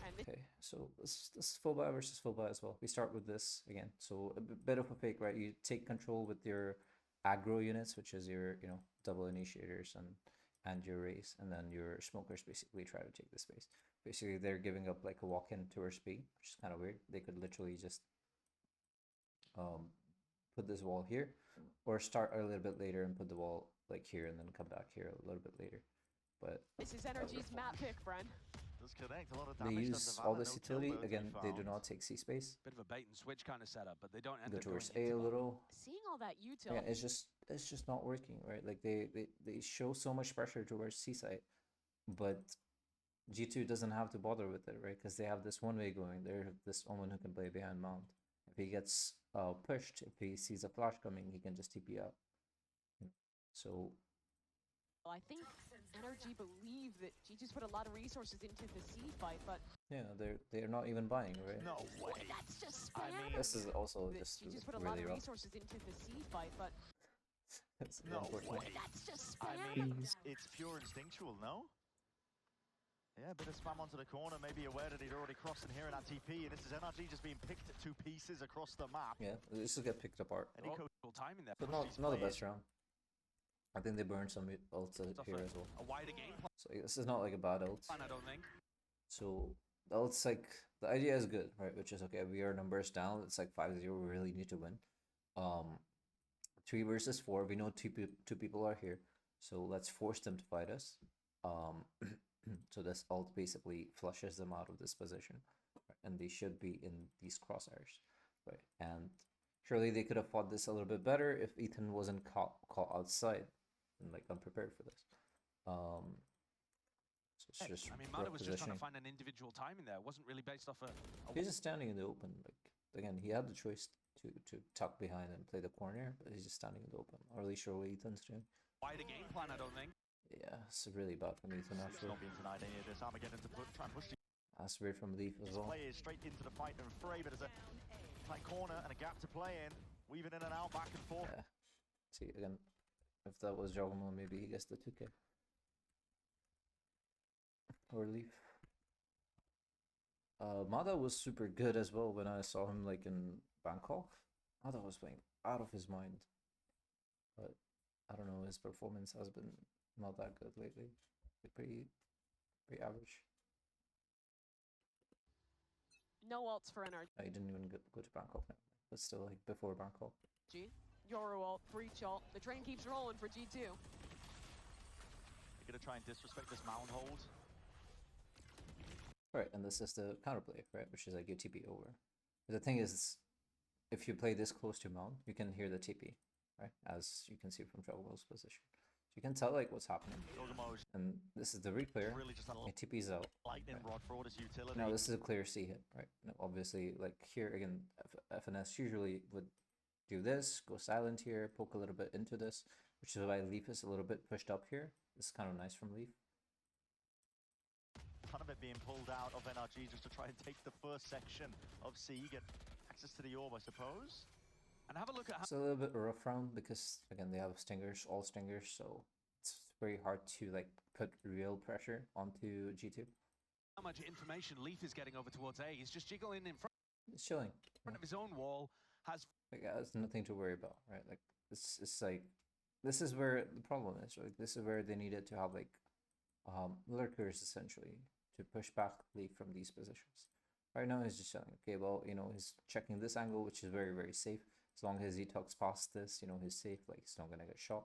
And this Okay, so this is full buy versus full buy as well. We start with this again. So a bit of a fake, right? You take control with your aggro units, which is your double initiators and your race, and then your smokers basically try to take the space. Basically, they're giving up like a walk-in towards B, which is kind of weird. They could literally just put this wall here, or start a little bit later and put the wall like here, and then come back here a little bit later. But this is NRG's map pick, Bren. Does connect a lot of they damage. use all this utility again. They do not take C space. Bit of a bait and switch kind of setup, but they don't end Go up going towards A a into little. Seeing all that util. Yeah, it's just not working, right? Like they show so much pressure towards C side, but G2 doesn't have to bother with it, right? Because they have this one way going. They have this Omen who can play behind mount. If he gets pushed, if he sees a flash coming, he can just TP out. So Well, I think NRG believe that G2's put a lot of resources into the C fight, but yeah, they're not even buying, right? No way. that's just I spam. mean, This is also That just G2's put a lot really of rough. resources into the C fight, but It's No unfortunate. way. that's just I spam. mean, Jeez. it's pure instinctual, no? Yeah, a bit of spam onto the corner, maybe aware that he'd already crossed in here in that TP, and this is NRG just being picked at 2 pieces across the map. Yeah, this will get picked apart. And he Oh, cool timing there. But He's not the playing. best round. I think they burned some ults here as well. A wider game So this is not like a bad ult. plan, I don't think. So the ult's like the idea is good, right? Which is okay. We are numbers down. It's like 5-0. We really need to win. 3 versus 4. We know two people are here, so let's force them to fight us. So this ult basically flushes them out of this position, right? And they should be in these crosshairs, right? And surely they could have fought this a little bit better if Ethan wasn't caught outside and like unprepared for this. So it's just I mean, rough Mada was just trying positioning. to find an individual timing there. It wasn't really based off a He's just standing in the open. Like again, he had the choice to tuck behind and play the corner, but he's just standing in the open. Not really sure what Ethan's doing. wider game plan, I don't think. Yeah, it's really bad from Ethan It's actually. not being denied any of this. Armageddon to try and push That's weird from Leaf as his well. players straight into the fight and fray, but there's a tight corner and a gap to play in. Weaving in and out, back and forth. Yeah. See again, if that was Jogma, maybe he gets the 2K. Or Leaf. Mada was super good as well when I saw him like in Bangkok. Mada was playing out of his mind. But I don't know, his performance has been not that good lately. Like pretty average. No ults for NRG. I didn't even go to Bangkok now. But still like before Bangkok. Yoru ult, breach ult. The train keeps rolling for G2. They're gonna try and disrespect this mound hold. Right, and this is the counterplay, right? Which is like your TP over. But the thing is, if you play this close to mount, you can hear the TP, right? As you can see from Jogmo's position. So you can tell like what's happening. Dogamo's And this is the replayer. really just a My TP's out. lightning Right. rod for all this utility. Now this is a clear C hit, right? Now, obviously, like here again, FNS usually would do this, go silent here, poke a little bit into this, which is why Leaf is a little bit pushed up here. This is kind of nice from Leaf. Ton of it being pulled out of NRG just to try and take the first section of C, get access to the orb, I suppose. And have a look at how It's a little bit rough round because again they have stingers, all stingers, so it's very hard to like put real pressure onto G2. much information Leaf is getting over towards A. He's just jiggling in front It's chilling. of his own wall. Has Like there's nothing to worry about, right? Like it's like this is where the problem is, right? This is where they needed to have like lurkers essentially to push back Leaf from these positions. Right now he's just chilling. Okay, well, he's checking this angle, which is very, very safe. As long as he talks past this, he's safe, like he's not gonna get shot.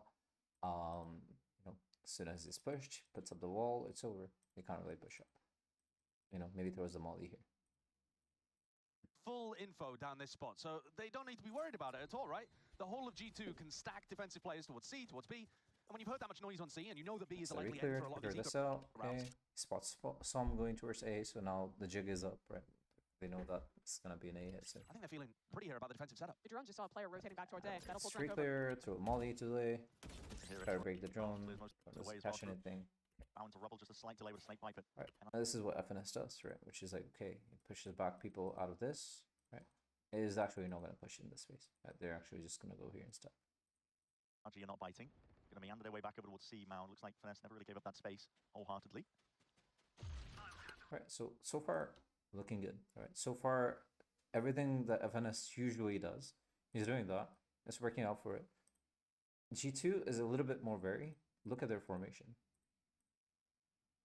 As soon as he's pushed, puts up the wall, it's over. He can't really push up. Maybe throws the molly here. full info down this spot, so they don't need to be worried about it at all, right? The whole of G2 can stack defensive players towards C, towards B, and when you've heard that much noise on C, and you know that B is a So likely clear, end for a lot of figure these this eco out. rounds. Okay, spots some going towards A, so now the jig is up, right? They know that it's gonna be an A hit. So I think they're feeling pretty here about the defensive setup. The drone just saw a player rotating back towards A. That'll pull street Frank over. clear, throw a molly to delay, Here try to it's break the drone, clears most of the way doesn't as well catch through. anything. Bound to rubble, just a slight delay with a snake pipe. Right. Now this is what FNS does, right? Which is like, okay, it pushes back people out of this, right? It is actually not going to push in this space. Right? They're actually just going to go here instead. NRG are not biting. Going to meander their way back over towards C mound. Looks like Finesse never really gave up that space wholeheartedly. Right. So far, looking good. All right. So far, everything that FNS usually does, he's doing that. It's working out for it. G2 is a little bit more varied. Look at their formation.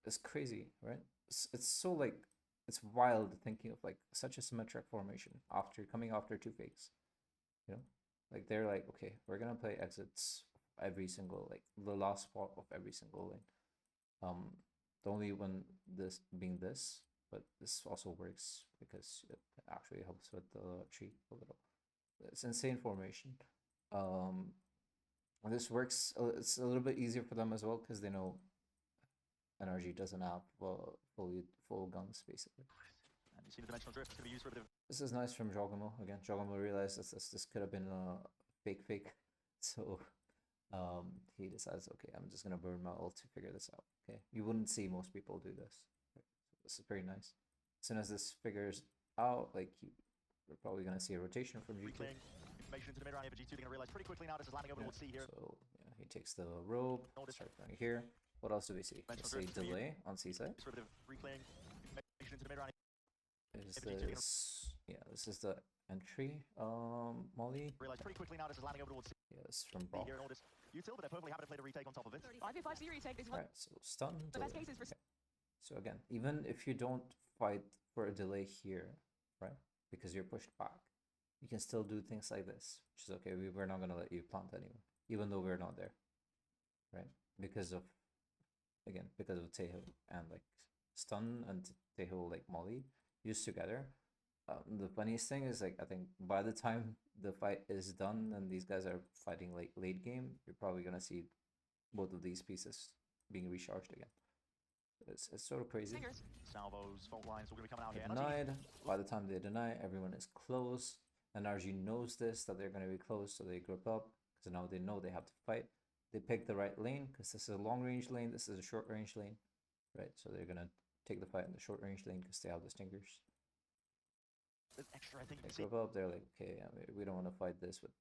It's crazy, right? It's so like, it's wild thinking of like such a symmetric formation after coming after two fakes. You know, like they're like, okay, we're gonna play exits every single, like the last spot of every single lane. The only one this being this, but this also works because it actually helps with the tree a little. It's insane formation. And this works. It's a little bit easier for them as well because they know NRG doesn't have full guns basically. And you see the dimensional drift is going to be used for a bit of This is nice from Jogamo. Again, Jogamo realized this could have been a fake, so he decides, okay, I'm just gonna burn my ult to figure this out. Okay, you wouldn't see most people do this. Right? So this is very nice. As soon as this figures out, like we're probably gonna see a rotation from G2. reclaiming information into the mid round here, but G2 are going to realize pretty quickly now this is landing over towards C here. So yeah, he takes the rope, starts going here. What else do we see? We see delay on C side. For a bit of reclaiming information into the mid round. Is this, yeah, this is the entry molly. Realize pretty quickly now this is landing over towards C Yes, from Brock. here in Audis. Util, but they're perfectly happy to play the retake on top of it. 5v5 C retake. This is one Right, so stun. of the best delay. cases for. Okay. So again, even if you don't fight for a delay here, right, because you're pushed back, you can still do things like this, which is okay. We're not gonna let you plant anyway, even though we're not there, right? Because of, again, because of Teho and like stun and Teho like molly used together. The funniest thing is like I think by the time the fight is done and these guys are fighting like late game, you're probably gonna see both of these pieces being recharged again. It's sort of crazy. Singers. Salvos, fault lines, all going to be coming out Get here. denied. By the time they deny, everyone is close. NRG knows this, that they're going to be close, so they group up because now they know they have to fight. They pick the right lane because this is a long range lane, this is a short range lane, right? So they're going to take the fight in the short range lane because they have the stingers. Extra, I think you They can see group up, they're like, okay, we don't want to fight this with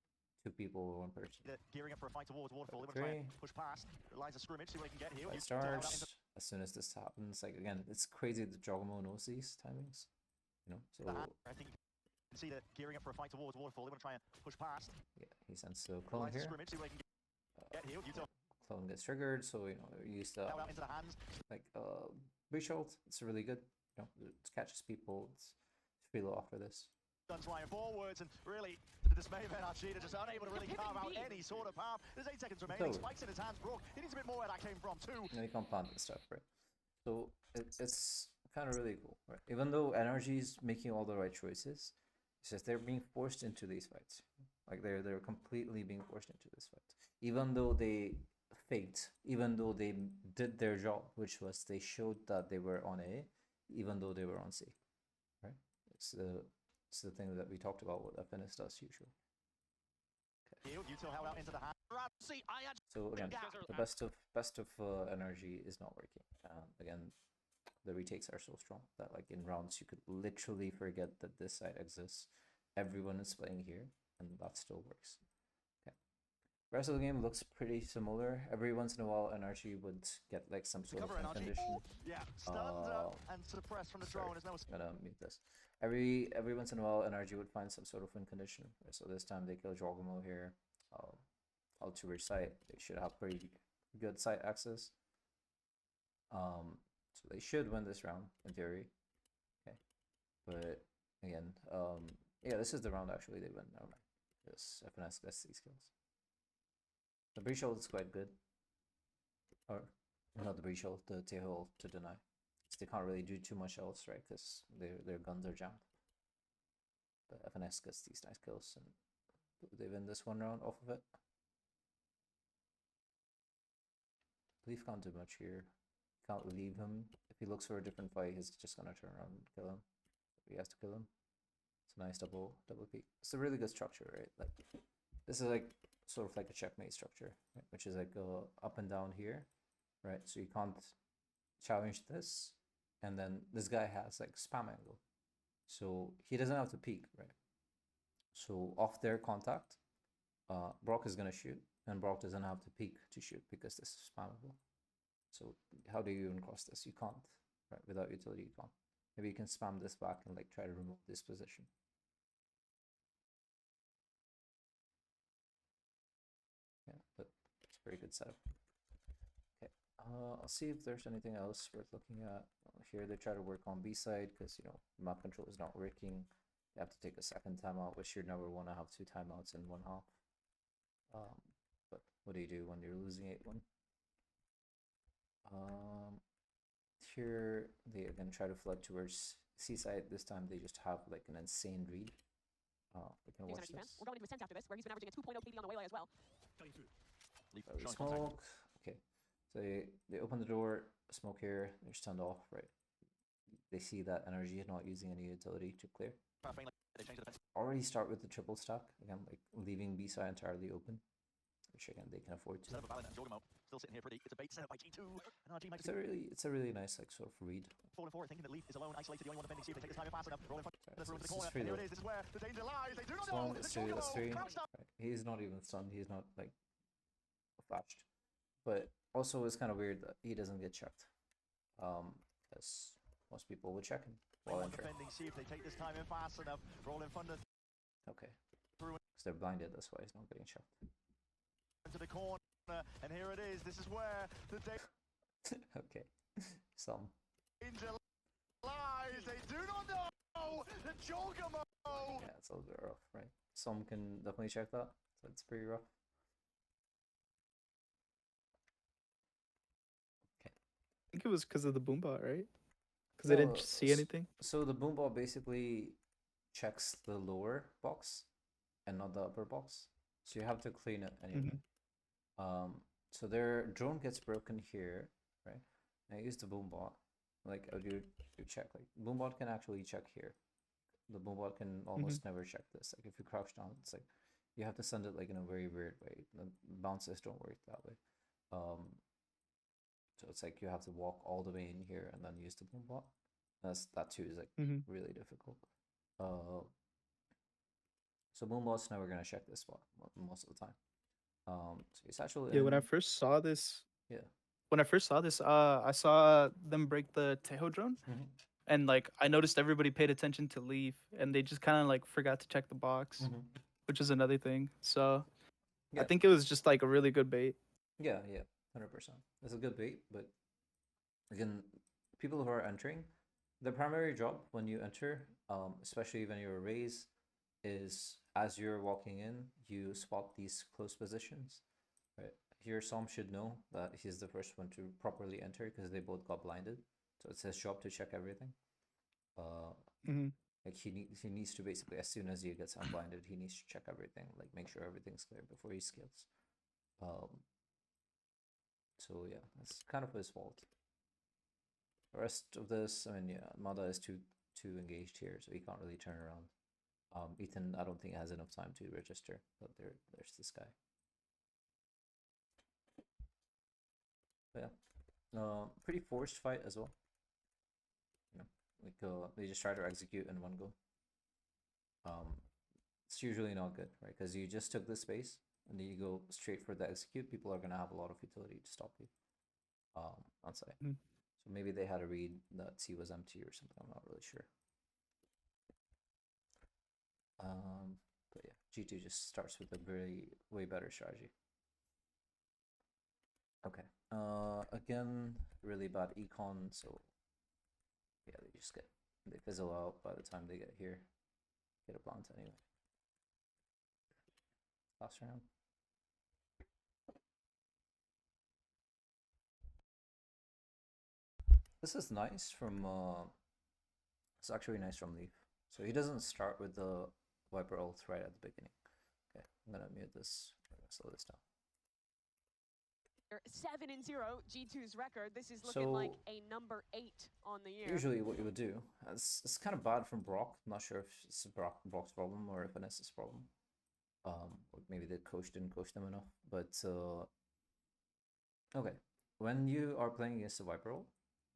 two people or one person. that gearing up for a fight towards Waterfall. They're going to try and push past the lines of scrimmage, see what they can get here. Fight Util held out into starts. As soon as this happens, like again, it's crazy that Jogamo knows these timings, you know. So the hand. I think you can see that gearing up for a fight towards Waterfall. They want to try and push past yeah, he sends the the clone lines of here. scrimmage, see what they can get here. Util Clone gets triggered, so you know use the held out into the hands. like breach ult. It's really good. You know, it catches people. It's pretty low after this. Guns flying forwards, and really, to the dismay of NRG, they're just unable to really carve out any sort of path. There's 8 seconds remaining. Totally. Spikes in his hands. Brock, he needs a bit more where that came from, too. And you can plant and stuff, right? So it's kind of really cool, right? Even though NRG is making all the right choices, it's just they're being forced into these fights. Like they're completely being forced into this fight. Even though they faked, even though they did their job, which was they showed that they were on A, even though they were on C, right? It's the thing that we talked about what FNS does usually. Util held out into the hands. See, I actually So again, guys are- the best of NRG is not working. Again, the retakes are so strong that like in rounds you could literally forget that this side exists. Everyone is playing here, and that still works. Okay. Rest of the game looks pretty similar. Every once in a while, NRG would get like some sort of Cover win NRG. condition. Yeah, stunned and suppressed from the Sorry, drone. There's no I'm gonna mute this. Every once in a while, NRG would find some sort of win condition. So this time they kill Jogamo here. All to their site. They should have pretty good site access. So they should win this round in theory. Okay, but again, yeah, this is the round actually they win. Never mind. Yes, FNS gets these kills. The breach ult is quite good. Or not the breach ult, the Teho ult to deny. They can't really do too much else, right? Because their guns are jammed. But FNS gets these nice kills, and they win this one round off of it. Leaf can't do much here. Can't leave him. If he looks for a different fight, he's just gonna turn around and kill him. he has to kill him. It's a nice double peek. It's a really good structure, right? Like this is like sort of like a checkmate structure, right? Which is like up and down here, right? So you can't challenge this, and then this guy has like spam angle, so he doesn't have to peek, right? So off their contact, Brock is gonna shoot, and Brock doesn't have to peek to shoot because this is spammable. So how do you even cross this? You can't, right? Without utility, you can't. Maybe you can spam this back and like try to remove this position. Yeah, but it's a pretty good setup. Okay, I'll see if there's anything else worth looking at. Here they try to work on B side because, you know, map control is not working. You have to take a second timeout, which you'd never want to have 2 timeouts in 1 half. But what do you do when you're losing 8-1? Here they again try to flood towards C side. This time they just have like an insane read. We can watch this. We're going into a sense after this, where he's been averaging a 2.0 KD on the waylay as well. Leaf We showing contact. smoke. Okay, so they open the door. Smoke here. They're stunned off. Right. They see that NRG is not using any utility to clear. They changed the defense. Already start with the triple stack again, like leaving B side entirely open, which again they can afford to. Set up a Valiant and Jorgamo. Still sitting here pretty. It's a bait set up by G2. NRG might It's a really nice like sort of read. 4-4, thinking that Leaf is alone, isolated, the only one defending. See if they take this time fast enough. Rolling front, Right, the so room to this the is corner. free And here though. it is. This is where the danger lies. They do not Stun, know. that's It's three, that's three. Jorgamo. Crouched up. Right. He's not even stunned. He's not like flashed, but also it's kind of weird that he doesn't get checked. Because most people would check him while One entering. defending. See if they take this time in fast enough. Roll in front of Okay, because they're blinded. That's why he's not getting checked. into the corner. And here it is. This is where the Okay, some. danger lies. They do not know the Jorgamo. Yeah, it's a little bit rough, right? Some can definitely check that. So it's pretty rough. I think it was because of the boombot, right? Because they didn't see anything. So the boombot basically checks the lower box and not the upper box. So you have to clean it anyway. So their drone gets broken here, right? I use the boombot. Like I do check. Like boombot can actually check here. The boombot can almost never check this. Like if you crouch down, it's like you have to send it like in a very weird way. The bounces don't work that way. So it's like you have to walk all the way in here and then use the boombot. That too is like really difficult. So boombot's never gonna check this spot most of the time. So it's actually Yeah, when I first saw this, yeah. I saw them break the Tejo drone, and like I noticed everybody paid attention to Leaf, and they just kind of like forgot to check the box, which is another thing. So Yeah. I think it was just like a really good bait. Yeah, 100%. It's a good bait, but again, people who are entering, the primary job when you enter, especially when you're a raise, is as you're walking in, you spot these close positions. Right here, Som should know that he's the first one to properly enter because they both got blinded. So it's his job to check everything. Like he needs to basically, as soon as he gets unblinded, he needs to check everything, like make sure everything's clear before he skills. So yeah, that's kind of his fault. The rest of this, I mean, yeah, Mada is too engaged here, so he can't really turn around. Ethan, I don't think has enough time to register, but there's this guy. But yeah, pretty forced fight as well. You know, like they just try to execute in one go. It's usually not good, right? Because you just took the space and then you go straight for the execute. People are gonna have a lot of utility to stop you. On site. So maybe they had a read that C was empty or something. I'm not really sure. But yeah, G2 just starts with a way better strategy. Okay. Again, really bad econ, so yeah, they fizzle out by the time they get here. Get a plant anyway. Last round. This is nice from it's actually nice from Leaf. So he doesn't start with the Viper ult right at the beginning. Okay, I'm gonna mute this. I'm gonna slow this down. 7-0, G2's record. This is looking like So- a number 8 on the year. Usually, what you would do, it's kind of bad from Brock. I'm not sure if it's Brock's problem or if Vanessa's problem. Or maybe the coach didn't coach them enough. But okay, when you are playing against a Viper ult,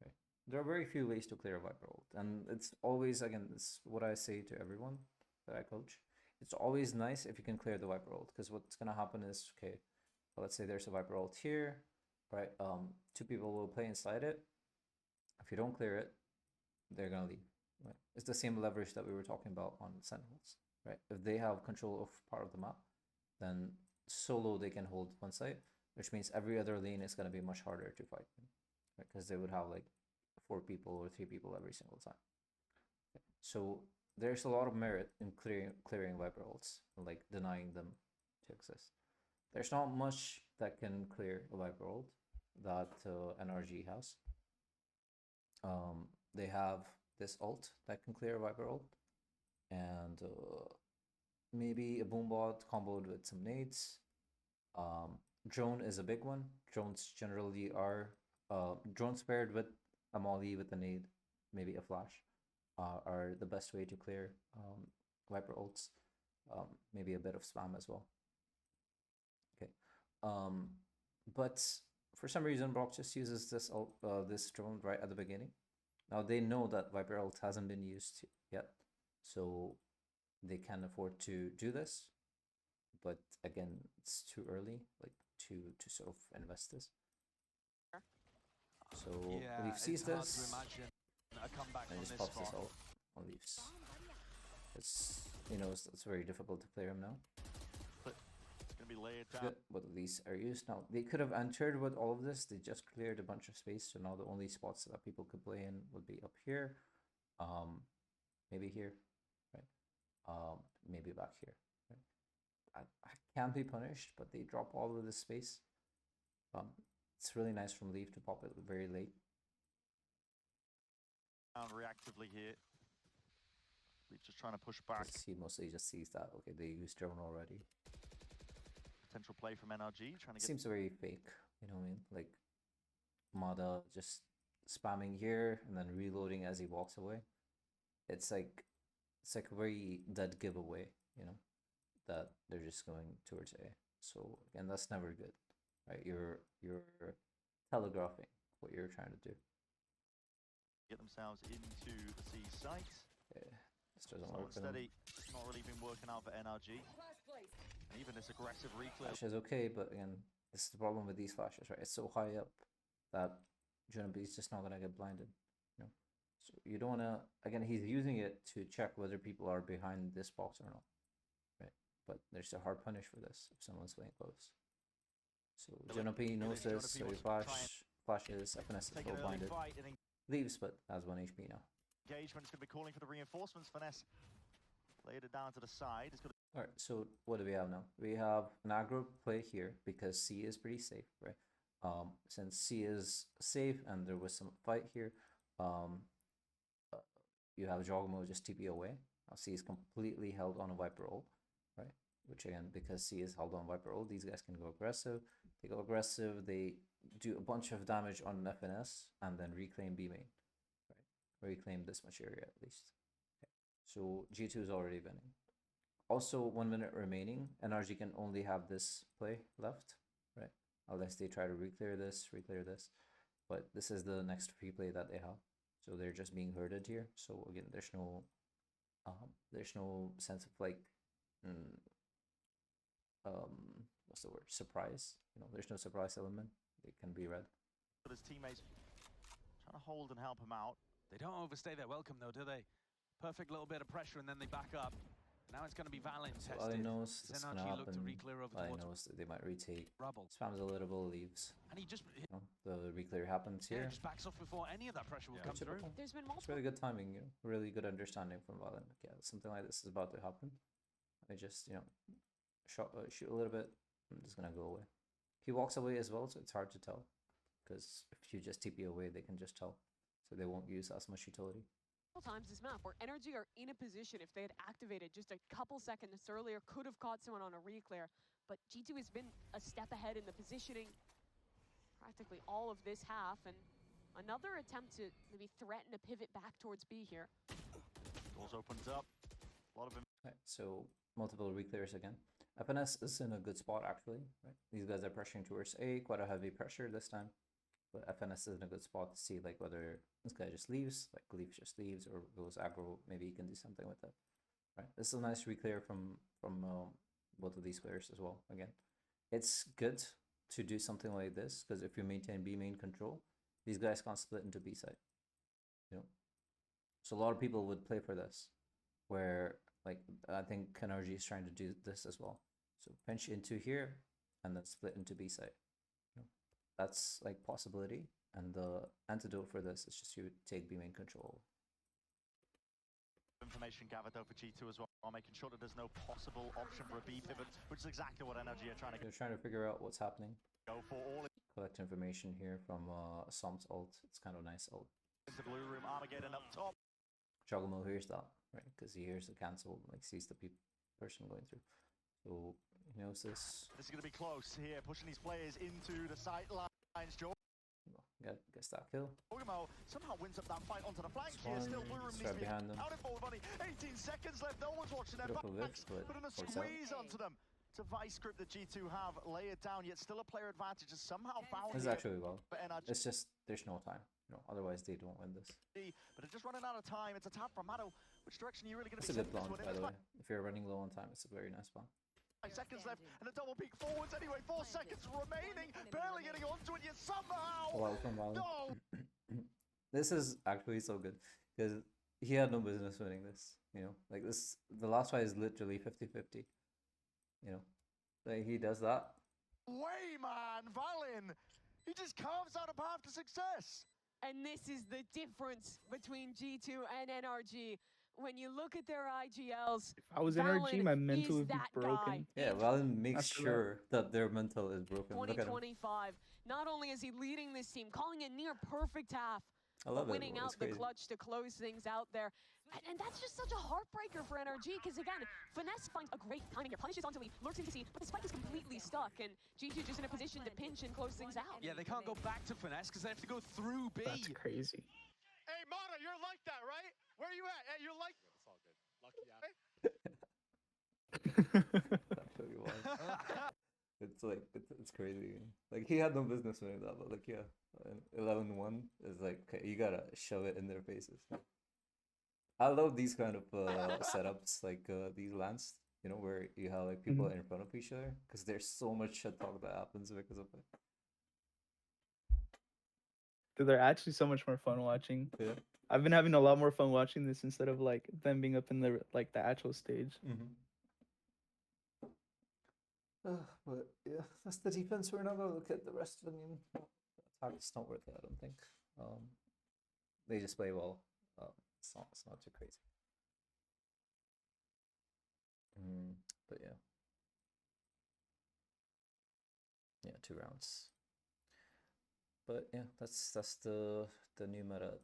okay, there are very few ways to clear a Viper ult, and it's always, again, it's what I say to everyone that I coach. It's always nice if you can clear the Viper ult, because what's gonna happen is, okay, well, let's say there's a Viper ult here, right? Two people will play inside it. If you don't clear it, they're gonna leave. Right? It's the same leverage that we were talking about on Sentinels, right? If they have control of part of the map, then solo they can hold one side, which means every other lane is gonna be much harder to fight, right? Because they would have like 4 people or 3 people every single time. Okay. So there's a lot of merit in clearing Viper ults, and like denying them to exist. There's not much that can clear a Viper ult that NRG has. They have this ult that can clear a Viper ult, and maybe a boombot comboed with some nades. Drone is a big one. Drones generally are drones paired with a molly with a nade, maybe a flash, are the best way to clear Viper ults. Maybe a bit of spam as well. Okay, but for some reason Brock just uses this this drone right at the beginning. Now they know that Viper ult hasn't been used yet, so they can afford to do this. But again, it's too early, like to sort of invest this. So Yeah, Leaf sees it's hard this, to imagine a comeback and from just this pops this spot. ult on Leafs. It's, you know, it's very difficult to clear him now. It's going to be layered down. Good, but these are used now. They could have entered with all of this. They just cleared a bunch of space, so now the only spots that people could play in would be up here, maybe here, right? Maybe back here. Right? I can't be punished, but they drop all of this space. It's really nice from Leaf to pop it very late. Down reactively here. Leaf just trying to push back. He mostly just sees that, okay, they used drone already. Potential play from NRG, trying to It get... seems very fake, you know what I mean? Like, Mada just spamming here and then reloading as he walks away. It's like a very dead giveaway, you know, that they're just going towards A. So again, that's never good, right? You're telegraphing what you're trying to do. Get themselves into the C site. Yeah, this doesn't Slow work and for them. steady. It's not really been working out for NRG. And even this aggressive reclear. Flash is okay, but again, this is the problem with these flashes, right? It's so high up that Junabe is just not gonna get blinded, you know. So you don't wanna. Again, he's using it to check whether people are behind this box or not, right? But there's a hard punish for this if someone's playing close. So Junabe knows this, so he flashes, FNS is Take well an early blinded. fight and Leaves, but has 1 HP now. engagement's going to be calling for the reinforcements. Finesse laid it down to the side. It's got Alright, so what do we have now? We have an aggro play here because C is pretty safe, right? Since C is safe and there was some fight here, you have Jogmo just TP away. Now C is completely held on a Viper ult, right? Which again, because C is held on Viper ult, these guys can go aggressive. They go aggressive, they do a bunch of damage on FNS and then reclaim B main, right? Reclaim this much area at least. Okay. So G2 is already winning. Also, 1 minute remaining. NRG can only have this play left, right? Unless they try to reclear this. But this is the next free play that they have. So they're just being herded here. So again, there's no sense of like, what's the word? Surprise. You know, there's no surprise element. They can be read. his teammates trying to hold and help him out. They don't overstay their welcome though, do they? Perfect little bit of pressure and then they back up. Now it's going to be Valen tested. I knows Does this gonna NRG look to happen. re-clear over I towards knows that they might retake. rubble? Spams a little bit, leaves. And he just You know, the reclear happens yeah, here. just backs off before any of that pressure will come through. Typical. There's been It's multiple really good timing, you know, really good understanding from Valen. Like, yeah, something like this is about to happen. I just, you know, shoot a little bit. I'm just gonna go away. He walks away as well, so it's hard to tell. Because if you just TP away, they can just tell. So they won't use as much utility. times this map where NRG are in a position, if they had activated just a couple seconds earlier, could have caught someone on a reclear. But G2 has been a step ahead in the positioning. practically all of this half, and another attempt to maybe threaten a pivot back towards B here. Doors opened up. A lot of Right, so multiple reclears again. FNS is in a good spot actually, right? These guys are pressuring towards A, quite a heavy pressure this time. But FNS is in a good spot to see like whether this guy just leaves, like Leaf just leaves, or goes aggro, maybe he can do something with it. Right, this is a nice reclear from both of these players as well. Again, it's good to do something like this because if you maintain B main control, these guys can't split into B side. You know, so a lot of people would play for this, where like I think NRG is trying to do this as well. So pinch into here and then split into B side. You know, that's like possibility, and the antidote for this is just you take B main control. information gathered though for G2 as well, making sure that there's no possible option for a B pivot, which is exactly what NRG are trying to They're trying to figure out what's happening. go for. All Collect information here from Som's ult. It's kind of a nice ult. into blue room, Armageddon up top. Chocomo hears that, right? Because he hears the cancel, like sees the person going through. So he knows this. This is going to be close here, pushing these players into the sight lines. Gets that kill. Chocomo somehow wins up that fight onto the flank Spawn, here. Still blue room needs right to be behind them. out in forward money. 18 seconds left. No one's watching their Beautiful backs. lift, but Putting a works out. squeeze onto them. It's a vice grip that G2 have layered down, yet still a player advantage is somehow found This is here actually well. for NRG. It's just there's no time. You know, otherwise they don't win this. But they're just running out of time. It's a tap from Mado. Which direction are you really going to It's be a good sending plan, this one? by In the the way. If you're running low on time, it's a very nice plan. 5 seconds left, and a double peek forwards anyway. 4 seconds remaining, barely getting onto it yet somehow. Wow, from Valen. No. This is actually so good because he had no business winning this. You know, like this, the last fight is literally 50-50. You know, like he does that. Way, man, Valen. He just carves out a path to success. And this is the difference between G2 and NRG. When you look at their IGLs, If I was NRG, my mental would be broken. Yeah, Valen makes After sure that their mental is broken. Look at him. 2025. Not only is he leading this team, calling a near perfect half, I love but it. winning Bro. out It's the crazy. clutch to close things out there. And that's just such a heartbreaker for NRG, because again, Finesse finds a great timing here, punishes onto Lee, lurks into C, but the spike is completely stuck, and G2 just in a position to pinch and close things out. Yeah, they can't go back to Finesse because they have to go through B. That's crazy. Hey, Mata, you're like that, right? Where are you at? Hey, you're like... It's all good. Lucky That's what he wants. It's like it's crazy. Like he had no business winning that, but like yeah, 11-1 is like okay, you gotta shove it in their faces. I love these kind of setups, like these lands, you know, where you have like people in front of each other, because there's so much shit talk that happens because of it. Dude, they're actually so much more fun watching. Yeah. I've been having a lot more fun watching this instead of like them being up in the actual stage. But yeah, that's the defense. We're not gonna look at the rest of the game. It's not worth it, I don't think. They just play well. It's not too crazy. But yeah. Yeah, 2 rounds. But yeah, that's the new meta.